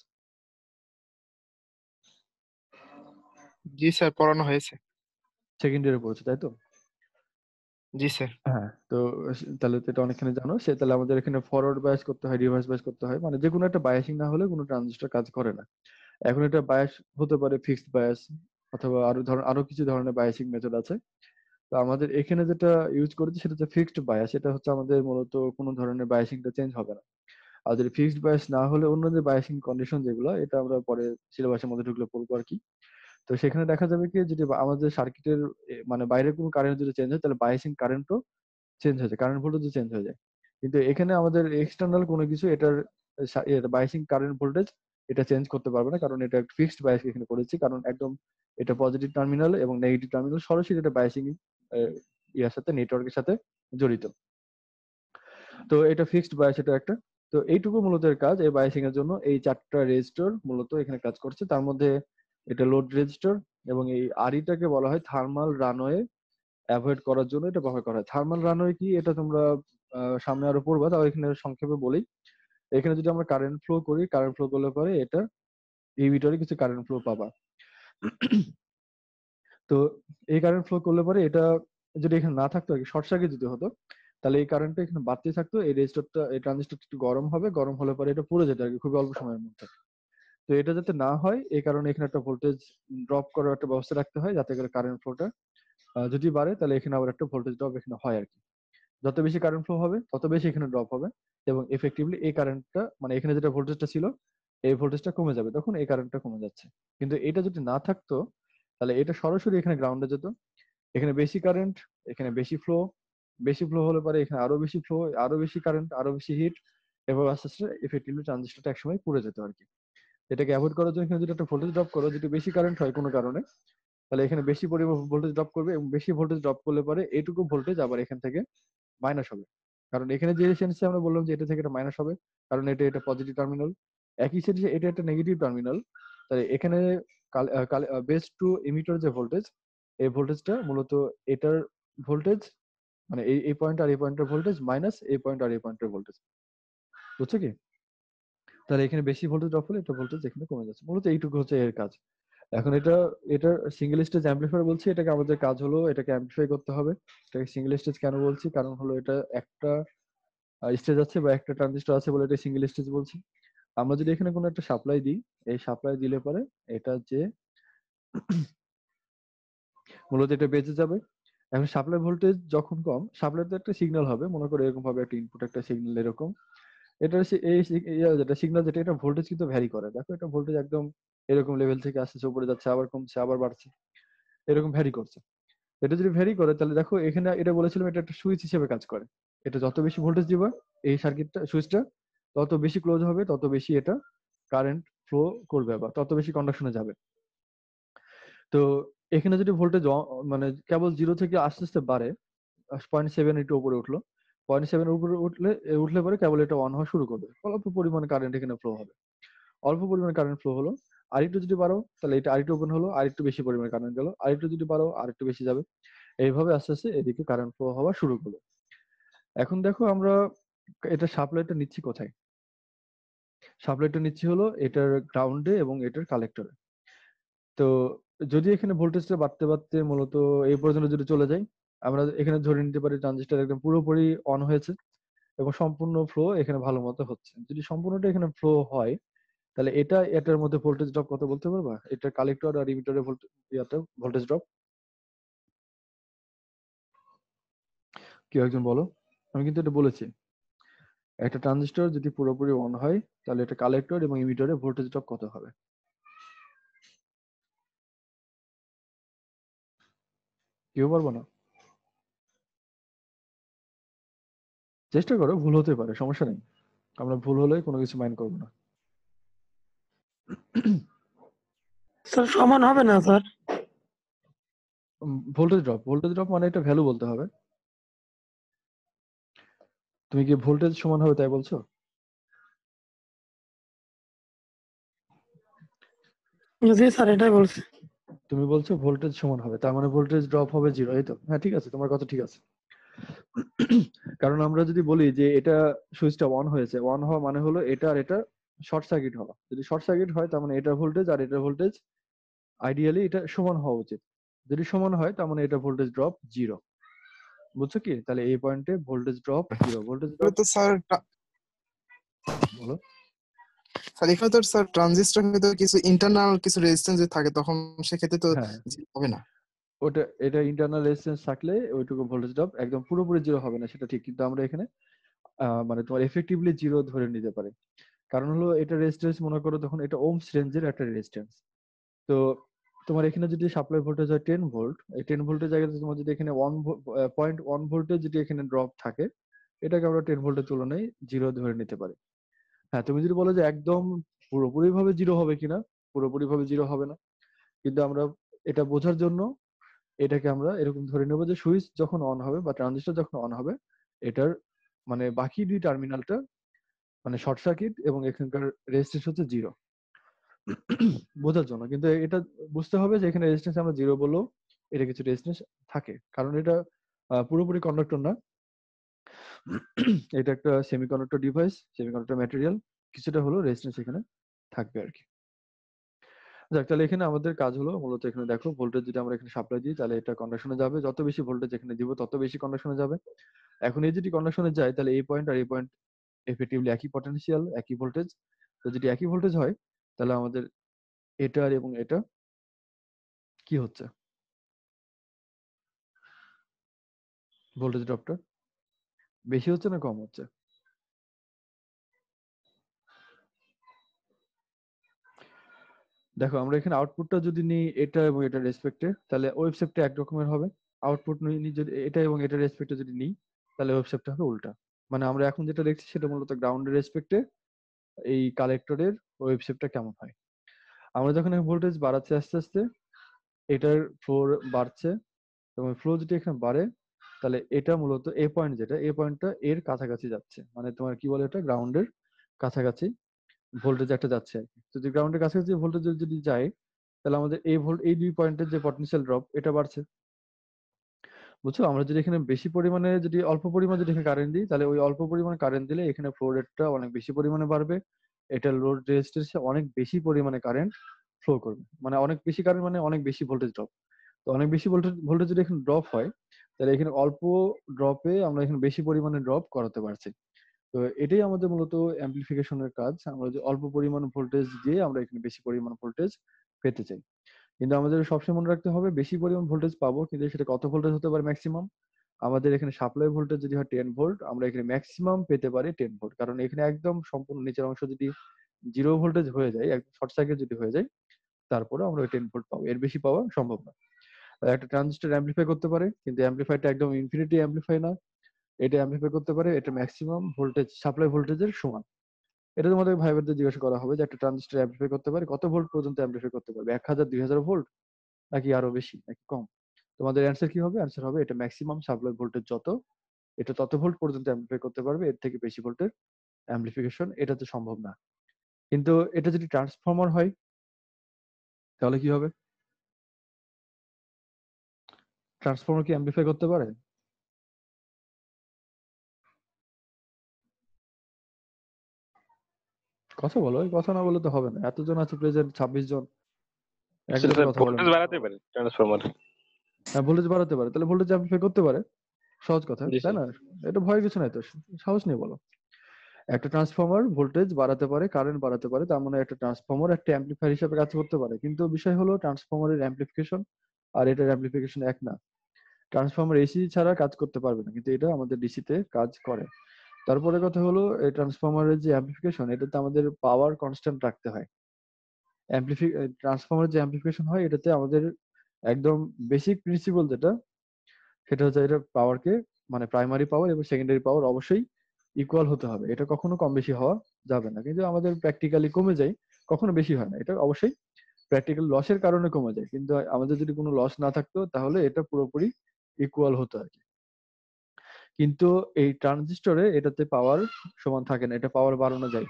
জি স্যার, পড়ানো হয়েছে। সেকেন্ড ইয়ারে পড়েছো তাই তো? জি স্যার। হ্যাঁ, তো তাহলে তো এটা অনেকখানি জানো। তাহলে আমাদের এখানে ফরওয়ার্ড বায়াস করতে হয়, রিভার্স বায়াস করতে হয়, মানে যে কোনো একটা বায়াসিং না হলে কোনো ট্রানজিস্টর কাজ করে না। এখন এটা বায়াস হতে পারে ফিক্সড বায়াস, অথবা আরো কিছু ধরনের বায়াসিং মেথড আছে। তো আমাদের এখানে যেটা ইউজ করেছি সেটা হচ্ছে ফিক্সড বায়াস। এটা হচ্ছে আমাদের মূলত কোনো ধরনের বায়াসিংটা চেঞ্জ হবে না। আর যদি ফিক্সড বায়াস না হলে অন্য যে বায়াসিং কন্ডিশন যেগুলো, এটা আমরা পরে সিলেবাসের মধ্যে ঢুকলে পড়বো আর কি। তো সেখানে দেখা যাবে কি, যদি আমাদের সার্কিটের মানে বাইরে কোনো কারেন্ট যদি চেঞ্জ হয়, তাহলে বায়াসিং কারেন্টও চেঞ্জ হয়ে যায়, কারেন্ট ভোল্টেজও চেঞ্জ হয়ে যায়। কিন্তু এখানে আমাদের এক্সটার্নাল কোনো কিছু এটার বায়াসিং কারেন্ট ভোল্টেজ এটা চেঞ্জ করতে পারবে না, কারণ এটা ফিক্সড বায়াস এখানে করেছি। কারণ একদম এটা পজিটিভ টার্মিনাল এবং নেগেটিভ টার্মিনাল সরাসরি এটা বায়াসিং ইয়ার সাথে, নেটওয়ার্কের সাথে জড়িত। তো এটা ফিক্সড বায়াস, এটা একটা। তো এইটুকু মূলত এর কাজ। এই বায়াসিং এর জন্য এই 4টা রেজিস্টর মূলত এখানে কাজ করছে। তার মধ্যে এটা লোড রেজিস্টর, এবং এই আরইটাকে বলা হয় থার্মাল রানওয়ে অ্যাভয়েড করার জন্য এটা ব্যবহার করা হয়। থার্মাল রানওয়ে কি, এটা তোমরা সামনে আরো পড়বা, তাও এখানে সংক্ষেপে বলি। এখানে যদি আমরা কারেন্ট ফ্লো করি, কারেন্ট ফ্লো করলে পরে এটা এই ভিতরে কিছু কারেন্ট ফ্লো পাবা। তো এই কারেন্ট ফ্লো করলে পরে এটা যদি এখানে না থাকতো, শর্ট সার্কিট যদি হতো, তাহলে এই কারেন্টটা এখানে বাড়তে থাকতো। এই রেজিস্টরটা, এই ট্রানজিস্টরটা একটু গরম হবে, গরম হলে পরে এটা পুড়ে যেত আর কি, খুবই অল্প সময়ের মধ্যে। তো এটা যাতে না হয়, এই কারণে এখানে একটা ভোল্টেজ ড্রপ করার একটা ব্যবস্থা রাখতে হয়, যাতে করে কারেন্ট ফ্লোটা যদি বাড়ে তাহলে এখানে আবার একটা ভোল্টেজ ড্রপ এখানে হয় আর কি। যত বেশি কারেন্ট ফ্লো হবে তত বেশি এখানে ড্রপ হবে, এবং এফেক্টিভলি এই কারেন্টটা, মানে এখানে যেটা ভোল্টেজটা ছিল এই ভোল্টেজটা কমে যাবে, তখন এই কারেন্টটা কমে যাচ্ছে। কিন্তু এটা যদি না থাকতো, তাহলে এটা সরাসরি এখানে গ্রাউন্ডে যেত। এখানে বেশি কারেন্ট, এখানে বেশি ফ্লো, বেশি ফ্লো হলে পরে এখানে আরো বেশি ফ্লো, আরো বেশি কারেন্ট, আরো বেশি হিট, এভাবে আস্তে আস্তে এফেক্টিভলি ট্রানজিস্টরটা একসময় পুড়ে যেত আর কি। এটাকে অ্যাভয়েড করার জন্য এখানে যদি একটা ভোল্টেজ ড্রপ করো, যদি বেশি কারেন্ট হয় কোনো কারণে, তাহলে এখানে বেশি পরিমাণ ভোল্টেজ ড্রপ করবে, এবং বেশি ভোল্টেজ ড্রপ করলে পরে এইটুকু ভোল্টেজ আবার এখান থেকে মাইনাস হবে। কারণ এখানে যে রেজিস্ট্যান্সে আমরা বললাম যে এটা থেকে এটা মাইনাস হবে, কারণ এটা পজিটিভ টার্মিনাল। একই সাথে এটা একটা নেগেটিভ টার্মিনাল, তাই এখানে বেস টু ইমিটার যে ভোল্টেজ, এই ভোল্টেজটা মূলত এটার ভোল্টেজ, মানে এই পয়েন্ট আর এই পয়েন্টের ভোল্টেজ মাইনাস এই পয়েন্ট আর এই পয়েন্টের ভোল্টেজ, বুঝছো কি? তাহলে এখানে বেশি ভোল্টেজ ড্রপ হলে এটা ভোল্টেজ এখানে কমে যাচ্ছে। মূলত এইটুকু হচ্ছে এর কাজ। এখন এটার সিঙ্গেল স্টেজ অ্যাম্পলিফায়ার বলছি, এটাকে আমাদের কাজ হলো এটাকে অ্যাম্পলিফাই করতে হবে। এটাকে সিঙ্গেল স্টেজ কেন বলছি, কারণ হলো এটা একটা স্টেজ আছে বা একটা ট্রানজিস্টর আছে বলে এটা সিঙ্গেল স্টেজ বলছি। আমরা যদি এখানে কোনো একটা সাপ্লাই দিই, এই সাপ্লাই দিলে পরে এটা যে মূলত এটা বেঁচে যাবে। এখন সাপ্লাই ভোল্টেজ যখন কম, সাপ্লাইতে একটা সিগন্যাল হবে, মনে করো এরকম ভাবে একটা ইনপুট, একটা সিগন্যাল এরকম। এটা যেটা সিগন্যাল, যেটা এটা ভোল্টেজ কিন্তু ভ্যারি করে। দেখো এটা ভোল্টেজ একদম এরকম লেভেল থেকে আসছে, উপরে যাচ্ছে, আবার কমছে, আবার বাড়ছে, এরকম ভ্যারি করছে। এটা যদি ভ্যারি করে, তাহলে দেখো এখানে এটা বলেছিলাম এটা একটা সুইচ হিসেবে কাজ করে। এটা যত বেশি ভোল্টেজ দিবা এই সার্কিটটা, সুইচটা তত বেশি ক্লোজ হবে, তত বেশি এটা কারেন্ট ফ্লো করবে বা তত বেশি কন্ডাকশনে যাবে। তো এখানে যদি ভোল্টেজ মানে কেবল 0 থেকে আস্তে আস্তে বাড়ে, 0.7 একটু উপরে উঠলো, 0.7 উপরে উঠলে পরে কেবল এটা অন হওয়া শুরু করবে, অল্প পরিমাণে কারেন্ট এখানে ফ্লো হবে, অল্প পরিমাণে কারেন্ট ফ্লো হলো। আরেকটু যদি বাড়ো, তাহলে এটা আরেকটু ওপেন হলো, আরেকটু বেশি পরিমাণে কারেন্ট গেল, আরেকটু যদি বাড়ো আরেকটু বেশি যাবে। এইভাবে আস্তে আস্তে এদিকে কারেন্ট ফ্লো হওয়া শুরু করলো। এখন দেখো আমরা এটা সাপ্লাইটা নিচ্ছি কোথায়? সাপ্লাইটা নিচ্ছি হলো এটার গ্রাউন্ডে এবং এটার কালেক্টরে। তো যদি এখানে ভোল্টেজটা বাড়তে বাড়তে মূলত এই পর্যন্ত যদি চলে যায়, আমরা এখানে ধরে নিতে পারি ট্রানজিস্টর একদম পুরোপুরি অন হয়েছে এবং সম্পূর্ণ ফ্লো এখানে ভালো মতো হচ্ছে। যদি সম্পূর্ণটা এখানে ফ্লো হয়, তাহলে এটার মধ্যে ভোল্টেজ ড্রপ কত বলতে পারবা? এটা কালেক্টর আর ইমিটারের ভোল্টেজ ড্রপ কেউ একজন বলো। আমি কিন্তু এটা বলেছি, একটা ট্রানজিস্টর যদি পুরোপুরি অন হয়, তাহলে এটা কালেক্টর এবং ইমিটারে ভোল্টেজ ড্রপ কত হবে? কেউ পারবো না? চেষ্টা করো, ভুল হতে পারে, সমস্যা নেই, আমরা ভুল হলে কোনো কিছু মাইন্ড করবো না। স্যার সমান হবে না স্যার। ভোল্টেজ ড্রপ মানে এটা ভ্যালু বলতে হবে। তুমি কি ভোল্টেজ সমান হবে তাই বলছো? জি স্যার, এটাই বলছি। তুমি বলছো ভোল্টেজ সমান হবে, তার মানে ভোল্টেজ ড্রপ হবে 0, এই তো? হ্যাঁ ঠিক আছে, তোমার কথা ঠিক আছে। কারণ আমরা যদি বলি যে এটা সুইচটা অন হয়েছে, অন হওয়া মানে হলো এটা আর এটা শর্ট সার্কিট হওয়া। যদি শর্ট সার্কিট হয় তার মানে এটার ভোল্টেজ আর এটার ভোল্টেজ আইডিয়ালি এটা সমান হওয়া উচিত। যদি সমান হয় তার মানে এটা ভোল্টেজ ড্রপ 0। বুঝছো কি? তাহলে এই পয়েন্টে ভোল্টেজ ড্রপ 0। ভোল্টেজ এখানে ড্রপ তো স্যার বলো। স্যার এখানে তো স্যার ট্রানজিস্টর ভিতরে কিছু ইন্টারনাল কিছু রেজিস্ট্যান্স থাকে, তখন সেক্ষেত্রে তো হ্যাঁ, zero হবে না। ওটা এটা ইন্টারনাল রেজিস্ট্যান্স থাকলে ওইটুকু ভোল্টেজ ড্রপ একদম পুরোপুরি 0 হবে না, সেটা ঠিক। কিন্তু আমরা এখানে মানে তোমার এফেক্টিভলি 0 ধরে নিতে পারি। কারণ হলো এটা রেজিস্ট্যান্স মনে করো তখন এটা ওহমস রেঞ্জের একটা রেজিস্ট্যান্স। তো তোমার এখানে যদি সাপ্লাই ভোল্টেজ হয় 10 ভোল্ট, এই 10 ভোল্টের জায়গাতে তোমার যদি এখানে 1.1 ভোল্টের যদি এখানে ড্রপ থাকে, এটাকে আমরা 10 ভোল্টের তুলনায় 0 ধরে নিতে পারি। হ্যাঁ, তুমি যদি বলো যে একদম পুরোপুরি ভাবে 0 হবে কিনা, পুরোপুরি ভাবে 0 হবে না। কিন্তু আমরা এটা বোঝার জন্য এটাকে আমরা এরকম ধরে নেবো যে সুইচ যখন অন হবে বা ট্রানজিস্টর যখন অন হবে, এটার মানে বাকি দুই টার্মিনালটা মানে শর্ট সার্কিট এবং এখানকার রেজিস্ট্যান্স হচ্ছে 0 বোঝার জন্য। কিন্তু এটা বুঝতে হবে যে এখানে রেজিস্ট্যান্স আমরা 0 বললেও এটা কিছু রেজিস্ট্যান্স থাকে, কারণ এটা পুরোপুরি কন্ডাক্টর না। এটা একটা সেমিকন্ডাক্টর ডিভাইস, সেমিকন্ডাক্টর ম্যাটেরিয়াল, কিছুটা হলো রেজিস্ট্যান্স এখানে থাকবে আর কি। যাক, তাহলে এখানে আমাদের কাজ হলো মূলত এখানে দেখো ভোল্টেজ যদি আমরা এখানে সাপ্লাই দিই তাহলে এটা কন্ডাকশনে যাবে, যত বেশি ভোল্টেজ এখানে দিব তত বেশি কন্ডাকশনে যাবে। এখন এই যদি কন্ডাকশনে যায় তাহলে এই পয়েন্ট আর এই পয়েন্ট এফেক্টিভলি একই পটেনশিয়াল, একই ভোল্টেজ। তো যদি একই ভোল্টেজ হয় তাহলে আমাদের এটা আর এবং এটা কি হচ্ছে, ভোল্টেজ ড্রপটা বেশি হচ্ছে না কম হচ্ছে? দেখো আমরা এখানে আউটপুটটা যদি নিই এটা এবং এটার রেসপেক্টে, তাহলে ওয়েবসাইটটা এক রকমের হবে। আউটপুট নিই যদি এটা এবং এটার রেসপেক্টে যদি নিই, তাহলে ওয়েবসাইটটা হবে উল্টা। মানে আমরা এখন যেটা দেখছি সেটা মূলত গ্রাউন্ডের রেসপেক্টে এই কালেক্টরের ওয়েবসাইটটা কেমন হয়। আমরা যখন ভোল্টেজ বাড়াচ্ছি আস্তে আস্তে, এটার ফ্লো বাড়ছে এবং ফ্লো যদি এখানে বাড়ে তাহলে এটা মূলত এ পয়েন্ট, যেটা এ পয়েন্টটা এর কাছাকাছি যাচ্ছে, মানে তোমার কি বলে এটা গ্রাউন্ডের কাছাকাছি ভোল্টেজ একটা যাচ্ছে আর কি। যদি গ্রাউন্ডের কাছাকাছি ভোল্টেজ যদি যায় তাহলে আমাদের এই দুই পয়েন্টের যে পটেনশিয়াল ড্রপ এটা বাড়ছে। বুঝছো? আমরা যদি এখানে বেশি পরিমাণে যদি অল্প পরিমাণে যদি এখানে কারেন্ট দিই তাহলে ওই অল্প পরিমাণে কারেন্ট দিলে এখানে ফ্লো রেটটা অনেক বেশি পরিমাণে বাড়বে। এটা লোড রেজিস্ট্যান্সে অনেক বেশি পরিমাণে কারেন্ট ফ্লো করবে, মানে অনেক বেশি কারেন্ট মানে অনেক বেশি ভোল্টেজ ড্রপ। তো অনেক বেশি ভোল্টেজ যদি এখানে ড্রপ হয় তাহলে এখানে অল্প ড্রপে আমরা এখানে বেশি পরিমাণে ড্রপ করাতে পারছি। তো এটাই আমাদের মূলত অ্যাম্পলিফিকেশনের কাজ। আমরা যে অল্প পরিমাণ ভোল্টেজ দিয়ে আমরা এখানে বেশি পরিমাণ ভোল্টেজ পেতে চাই। কিন্তু আমাদের সবসময় মনে রাখতে হবে বেশি পরিমাণ ভোল্টেজ পাবো, কিন্তু সেটা কত ভোল্টেজ হতে পারে ম্যাক্সিমাম। আমাদের এখানে সাপ্লাই ভোল্টেজ যদি হয় 10 ভোল্ট, আমরা এখানে ম্যাক্সিমাম পেতে পারি 10 ভোল্ট। কারণ এখানে একদম সম্পূর্ণ নিচের অংশ যদি 0 ভোল্টেজ হয়ে যায়, একদম শর্ট সার্কিট যদি হয়ে যায়, তারপরে আমরা ওই 10 ভোল্ট পাবো, এর বেশি পাওয়া সম্ভব না। আর একটা ট্রানজিস্টর অ্যাম্পলিফাই করতে পারে, কিন্তু অ্যাম্পলিফাইটা একদম ইনফিনিটি অ্যাম্পলিফাই না। এটা অ্যাম্পলিফাই করতে পারে এটা ম্যাক্সিমাম ভোল্টেজ সাপ্লাই ভোল্টেজের সমান। এটা তোমাদের ভাই বোনদের জিজ্ঞাসা করা হবে যে একটা ট্রানজিস্টর অ্যাম্পলিফাই করতে পারে কত ভোল্ট পর্যন্ত অ্যাম্পলিফাই করতে পারবে, 1000 2000 ভোল্ট নাকি আরো বেশি নাকি কম? তোমাদের অ্যান্সার কি হবে? অ্যান্সার হবে এটা ম্যাক্সিমাম সাপ্লাই ভোল্টেজ যত, এটা তত ভোল্ট পর্যন্ত অ্যাম্পলিফাই করতে পারবে, এর থেকে বেশি ভোল্টের অ্যাম্পলিফিকেশন এটা তো সম্ভব না। কিন্তু এটা যদি ট্রান্সফর্মার হয় তাহলে কি হবে? ট্রান্সফর্মার কি অ্যাম্পলিফাই করতে পারে? কথা বলো, এই কথা না বলে তো হবে না। এতজন আছে প্রেজেন্ট, 26 জন, সেটা একজনের স্যার কথা বলে ভোল্টেজ না। বাড়াতে পারে ট্রান্সফরমার। হ্যাঁ, ভোল্টেজ বাড়াতে পারে, তাহলে ভোল্টেজ অ্যাম্পলিফাই করতে পারে। সহজ কথা, জি তাই স্যার। না? এটা ভয়ের কিছু নাই তো, সাহস নিয়ে বলো। একটা ট্রান্সফর্মার ভোল্টেজ বাড়াতে পারে, কারেন্ট বাড়াতে পারে, তার মানে একটা ট্রান্সফর্মার একটা অ্যাম্পলিফায়ার হিসেবে কাজ করতে পারে। কিন্তু বিষয় হলো ট্রান্সফর্মারের অ্যাম্পলিফিকেশন আর এটার অ্যাম্পলিফিকেশন এক না। ট্রান্সফর্মার এসি ছাড়া কাজ করতে পারবে না, কিন্তু এটা আমাদের ডিসি তে কাজ করে। তারপরে কথা হলো এই ট্রান্সফর্মারের যে অ্যাম্পলিফিকেশন, এটাতে আমাদের পাওয়ার কনস্ট্যান্ট রাখতে হয়। ট্রান্সফর্মারের যে অ্যাম্পলিফিকেশন হয় এটাতে আমাদের একদম বেসিক প্রিন্সিপাল যেটা, সেটা হচ্ছে এটা পাওয়ারকে মানে প্রাইমারি পাওয়ার এবং সেকেন্ডারি পাওয়ার অবশ্যই ইকুয়াল হতে হবে, এটা কখনো কম বেশি হওয়া যাবে না। কিন্তু আমাদের প্র্যাকটিক্যালি কমে যায়, কখনো বেশি হয় না। এটা অবশ্যই প্র্যাকটিক্যাল লসের কারণে কমে যায়, কিন্তু আমাদের যদি কোনো লস না থাকতো তাহলে এটা পুরোপুরি ইকুয়াল হতো আর কি। কিন্তু এই ট্রানজিস্টরে এটাতে পাওয়ার সমান থাকে না, এটা পাওয়ার বাড়ানো যায়।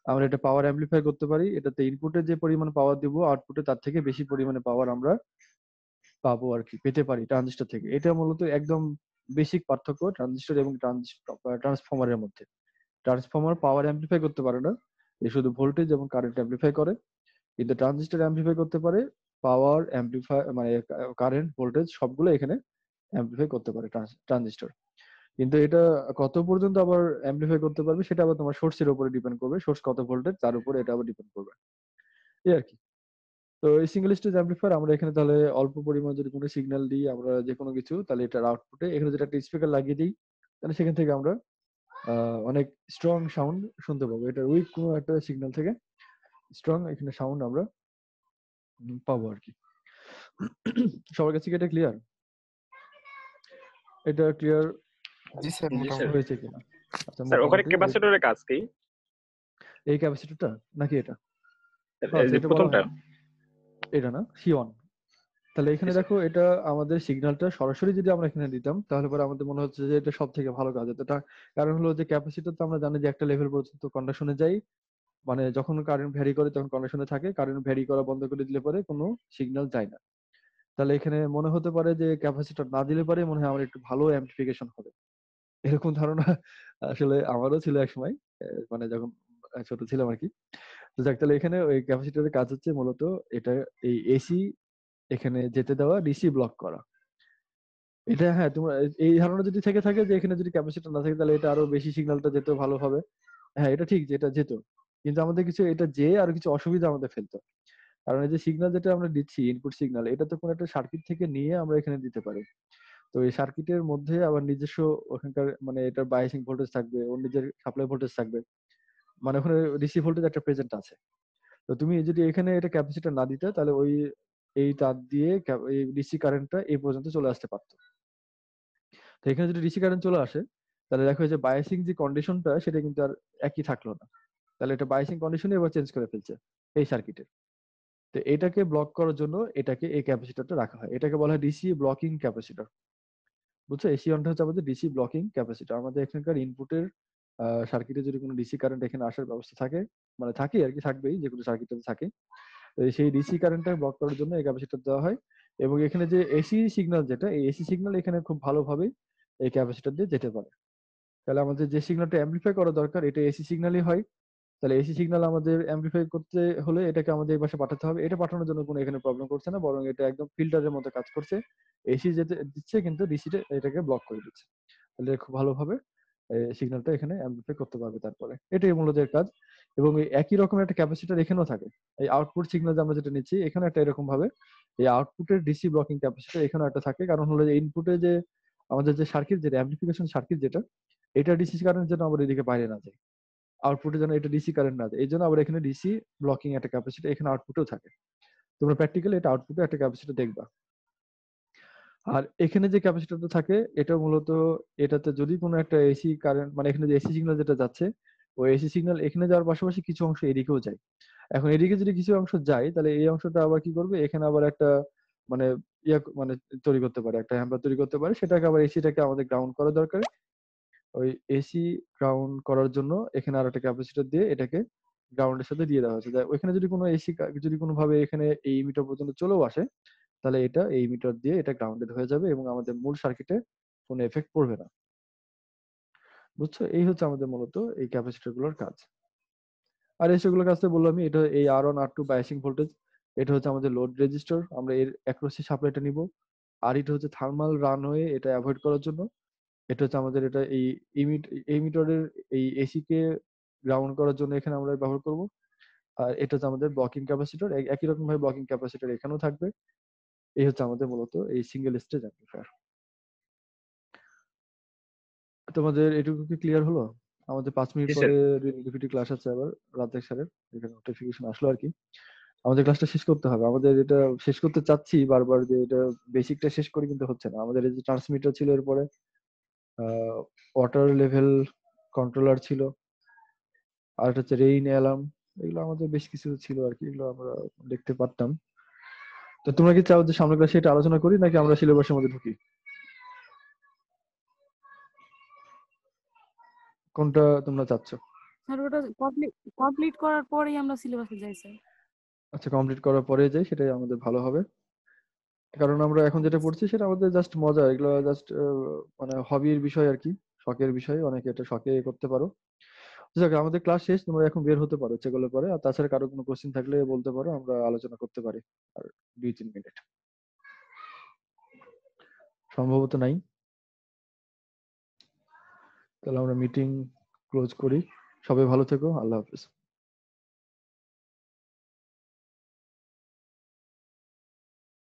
আমরা এটা পাওয়ার অ্যাম্পলিফাই করতে পারি, এটাতে ইনপুটে যে পরিমাণ পাওয়ার দিব আউটপুটে তার থেকে বেশি পরিমাণে পাওয়ার আমরা পাবো আর কি, পেতে পারি ট্রানজিস্টর থেকে। এটা মূলত একদম বেসিক পার্থক্য ট্রানজিস্টর এবং ট্রান্সফরমারের মধ্যে। ট্রান্সফরমার পাওয়ার অ্যাম্প্লিফাই করতে পারে না, এ শুধু ভোল্টেজ এবং কারেন্ট অ্যাম্প্লিফাই করে, কিন্তু ট্রানজিস্টর অ্যাম্প্লিফাই করতে পারে পাওয়ার অ্যাম্প্লিফাই মানে কারেন্ট ভোল্টেজ সবগুলো এখানে অ্যাম্প্লিফাই করতে পারে ট্রানজিস্টর। কিন্তু এটা কত পর্যন্ত আবার অ্যাম্প্লিফাই করতে পারবে সেটা আবার তোমার সোর্সের উপরে ডিপেন্ড করবে, সোর্স কত ভোল্টেজ তার উপরে এটা আবার ডিপেন্ড করবে, এই আর কি। তো এই সিঙ্গেল স্টেজ অ্যাম্প্লিফায়ার আমরা এখানে তাহলে অল্প পরিমাণ যদি কোনো সিগন্যাল দিই আমরা যে কোনো কিছু, তাহলে এটার আউটপুটে এখানে যেটা একটা স্পিকার লাগিয়ে দিই, তাহলে সেখান থেকে আমরা অনেক স্ট্রং সাউন্ড শুনতে পাবো। এটা উইক কোনো একটা সিগন্যাল থেকে স্ট্রং এখানে সাউন্ড আমরা পাবো আর কি। সবার কাছে কি এটা ক্লিয়ার? এটা ক্লিয়ার জি স্যার, জি স্যার। মোটামুটি হয়েছে কিনা? আচ্ছা, স্যার ওখানে মোটামুটি ক্যাপাসিটরের কাজ কি? এই ক্যাপাসিটরটা নাকি এটা? হ্যাঁ, এই আচ্ছা, যে এটা বলা প্রথমটা। হয় এটা না C1। তাহলে এখানে জি স্যার। দেখো এটা আমাদের সিগন্যালটা সরাসরি যদি আমরা এখানে দিতাম তাহলে পরে আমাদের মনে হচ্ছে যে এটা সব থেকে ভালো কাজ হতো। কারণ হলো যে ক্যাপাসিটর তো আমরা জানি যে একটা লেভেল পর্যন্ত কন্ডাকশনে যায়, মানে যখন কারেন্ট ভ্যারি করে তখন কন্ডাকশনে থাকে, কারেন্ট ভ্যারি করা বন্ধ করে দিলে পরে কোনো সিগন্যাল যায় না। তাহলে এখানে মনে হতে পারে যে ক্যাপাসিটর না দিলে পরে মনে হয় আমার একটু ভালো অ্যাম্পলিফিকেশন হবে, এরকম ধারণা আসলে আমারও ছিল একসময়, মানে যখন ছোট ছিলাম আর কি। তো যাক, তাহলে এখানে ওই ক্যাপাসিটরের কাজ হচ্ছে মূলত এটা এই এসি এখানে যেতে দেওয়া, ডিসি ব্লক করা। এটা হ্যাঁ, তোমার এই ধারণা যদি থেকে থাকে যে এখানে যদি ক্যাপাসিটর না থাকে তাহলে এটা আরো বেশি সিগন্যালটা যেত ভালোভাবে, হ্যাঁ এটা ঠিক যে এটা যেত, কিন্তু আমাদের কিছু এটা যে আর কিছু অসুবিধা আমাদের ফেলতো। কারণ এই যে সিগন্যাল যেটা আমরা দিচ্ছি ইনপুট সিগন্যাল, এটা তো কোনো একটা সার্কিট থেকে নিয়ে আমরা এখানে দিতে পারি। তো এই সার্কিটের মধ্যে আবার নিজস্ব ওখানকার মানে এটার বাইসিং ভোল্টেজ থাকবে, ওর নিজের সাপ্লাই ভোল্টেজ থাকবে, মানে ওখানে ডিসি ভোল্টেজ একটা প্রেজেন্ট আছে। তো তুমি যদি এখানে এটা ক্যাপাসিটর না দিতে তাহলে ওই এই তার দিয়ে এই ডিসি কারেন্টটা এই পর্যন্ত চলে আসতে পারতো। তো এখানে যদি ডিসি কারেন্ট চলে আসে তাহলে দেখো যে বায়াসিং যে কন্ডিশনটা সেটা কিন্তু আর একই থাকলো না, তাহলে এটা বায়াসিং কন্ডিশনে এবার চেঞ্জ করে ফেলছে এই সার্কিটে। তো এটাকে ব্লক করার জন্য এটাকে এই ক্যাপাসিটরটা রাখা হয়, এটাকে বলা হয় ডিসি ব্লকিং ক্যাপাসিটর। বুঝছো, এসি অনটা হচ্ছে আমাদের ডিসি ব্লকিং ক্যাপাসিটর। আমাদের এখানকার ইনপুটের সার্কিটে যদি কোনো ডিসি কারেন্ট এখানে আসার ব্যবস্থা থাকে, মানে থাকে আর কি, থাকবেই যে কোনো সার্কিটে থাকে, তো সেই ডিসি কারেন্টটা ব্লক করার জন্য এই ক্যাপাসিটর দেওয়া হয়। এবং এখানে যে এসি সিগন্যাল যেটা, এই এসি সিগন্যাল এখানে খুব ভালোভাবে এই ক্যাপাসিটর দিয়ে যেতে পারে। তাহলে আমাদের যে সিগন্যালটা অ্যাম্প্লিফাই করা দরকার এটা এসি সিগন্যালই হয়। তাহলে এসি সিগন্যাল আমাদের অ্যাম্প্লিফাই করতে হলে এটাকে আমাদের এই পাশে পাঠাতে হবে। এটা পাঠানোর জন্য কোনো এখানে প্রবলেম করছে না, বরং এটা একদম ফিল্টারের মতো কাজ করছে। এসি যেতে দিচ্ছে কিন্তু ডিসিটা এটাকে ব্লক করে দিচ্ছে। তাহলে খুব ভালোভাবে সিগন্যালটা এখানে অ্যাম্প্লিফাই করতে পারবে তারপরে, এটাই মূলত এর কাজ। এবং এই একই রকমের একটা ক্যাপাসিটর এখানেও থাকে, এই আউটপুট সিগন্যাল যে আমরা যেটা নিচ্ছি এখানে একটা এরকম ভাবে এই আউটপুটের ডিসি ব্লকিং ক্যাপাসিটর এখানেও একটা থাকে। কারণ হলো যে ইনপুটে যে আমাদের যে সার্কিট যেটা অ্যাম্প্লিফিকেশন সার্কিট যেটা, এটা ডিসি কারেন্ট যেন আমাদের এদিকে বাইরে না যায়, আউটপুটে যেন এটা ডিসি কারেন্ট না যায়, এই জন্য আবার এখানে ডিসি ব্লকিং একটা ক্যাপাসিটর এখানে আউটপুটেও থাকে। তোমরা প্র্যাকটিক্যালি এটা আউটপুটে একটা ক্যাপাসিটর দেখবা। আর এখানে যে ক্যাপাসিটরটা থাকে এটা মূলত এটাতে যদি কোনো একটা এসি কারেন্ট মানে এখানে যে এসি সিগন্যাল যেটা যাচ্ছে, ওই এসি সিগন্যাল এখানে যাওয়ার পাশাপাশি কিছু অংশ এদিকেও যায়। এখন এদিকে যদি কিছু অংশ যায় তাহলে এই অংশটা আবার কি করবে, এখানে আবার একটা মানে মানে তৈরি করতে পারে, একটা হ্যাম্পার তৈরি করতে পারে, সেটাকে আবার এসিটাকে আমাদের গ্রাউন্ড করা দরকার। ওই এসি গ্রাউন্ড করার জন্য এখানে আর একটা ক্যাপাসিটর দিয়ে এটাকে গ্রাউন্ডের সাথে দিয়ে দেওয়া হয়েছে। ওইখানে যদি কোনো এসি যদি কোনোভাবে এখানে এই মিটার পর্যন্ত চলেও আসে তাহলে এটা এই মিটার দিয়ে এটা গ্রাউন্ডেড হয়ে যাবে এবং আমাদের মূল সার্কিটে কোনো এফেক্ট পড়বে না। বুঝছো, এই হচ্ছে আমাদের মূলত এই ক্যাপাসিটর গুলোর কাজ। আর এসিগুলোর কাছে বললাম আমি, এটা এই R1 R2 বায়াসিং ভোল্টেজ, এটা হচ্ছে আমাদের লোড রেজিস্টর, আমরা এর অ্যাক্রসে সাপ্লাইটা নিব। আর এটা হচ্ছে থার্মাল রানওয়ে, এটা অ্যাভয়েড করার জন্য। এটা হচ্ছে আমাদের এটা এই এমিটারের এই এসি কে গ্রাউন্ড করার জন্য এখানে আমরা ব্যবহার করব। আর এটা হচ্ছে আমাদের ব্লকিং ক্যাপাসিটর, একই রকম ভাবে ব্লকিং ক্যাপাসিটর এখানেও থাকবে। এই হচ্ছে আমাদের মূলত এই সিঙ্গেল স্টেজ অ্যাম্পলিফায়ার। তোমাদের এটুকু কি ক্লিয়ার হলো? আমাদের 5 মিনিট জি স্যার। পরে ইউনিভার্সিটি ক্লাস আছে আবার, রাতের স্যারের এখানে নোটিফিকেশন আসলো আর কি। আমাদের ক্লাসটা শেষ করতে হবে, আমাদের এটা শেষ করতে চাচ্ছি বারবার যে এটা বেসিকটা শেষ করি কিন্তু হচ্ছে না। আমাদের এই যে ট্রান্সমিটার ছিল, এরপরে ওয়াটার লেভেল কন্ট্রোলার ছিল, আর একটা হচ্ছে রেইন অ্যালার্ম, এগুলো আমাদের বেশ কিছু ছিল আর কি, এগুলো আমরা দেখতে পারতাম। তো তোমরা কি চাও যে সামনের ক্লাসে এটা আলোচনা করি নাকি আমরা সিলেবাসের মধ্যে ঢুকি, কোনটা তোমরা চাচ্ছ? স্যার ওটা কমপ্লিট করার পরেই আমরা সিলেবাসে যাই স্যার। আচ্ছা, কমপ্লিট করার পরে যাই, সেটাই আমাদের ভালো হবে। কারণ আমরা এখন যেটা পড়ছি সেটা আমাদের জাস্ট মজা, এগুলো জাস্ট মানে হবির বিষয় আর কি, শখের বিষয়, অনেকে এটা শখে করতে পারো। যাক, আমাদের ক্লাস শেষ, তোমরা এখন বের হতে পারো ইচ্ছে করলে পরে। আর তাছাড়া কারো কোনো কোশ্চেন থাকলে বলতে পারো, আমরা আলোচনা করতে পারি আর 2-3 মিনিট। সম্ভবত নাই, তাহলে আমরা মিটিং ক্লোজ করি। সবাই ভালো থেকো, আল্লাহ হাফেজ।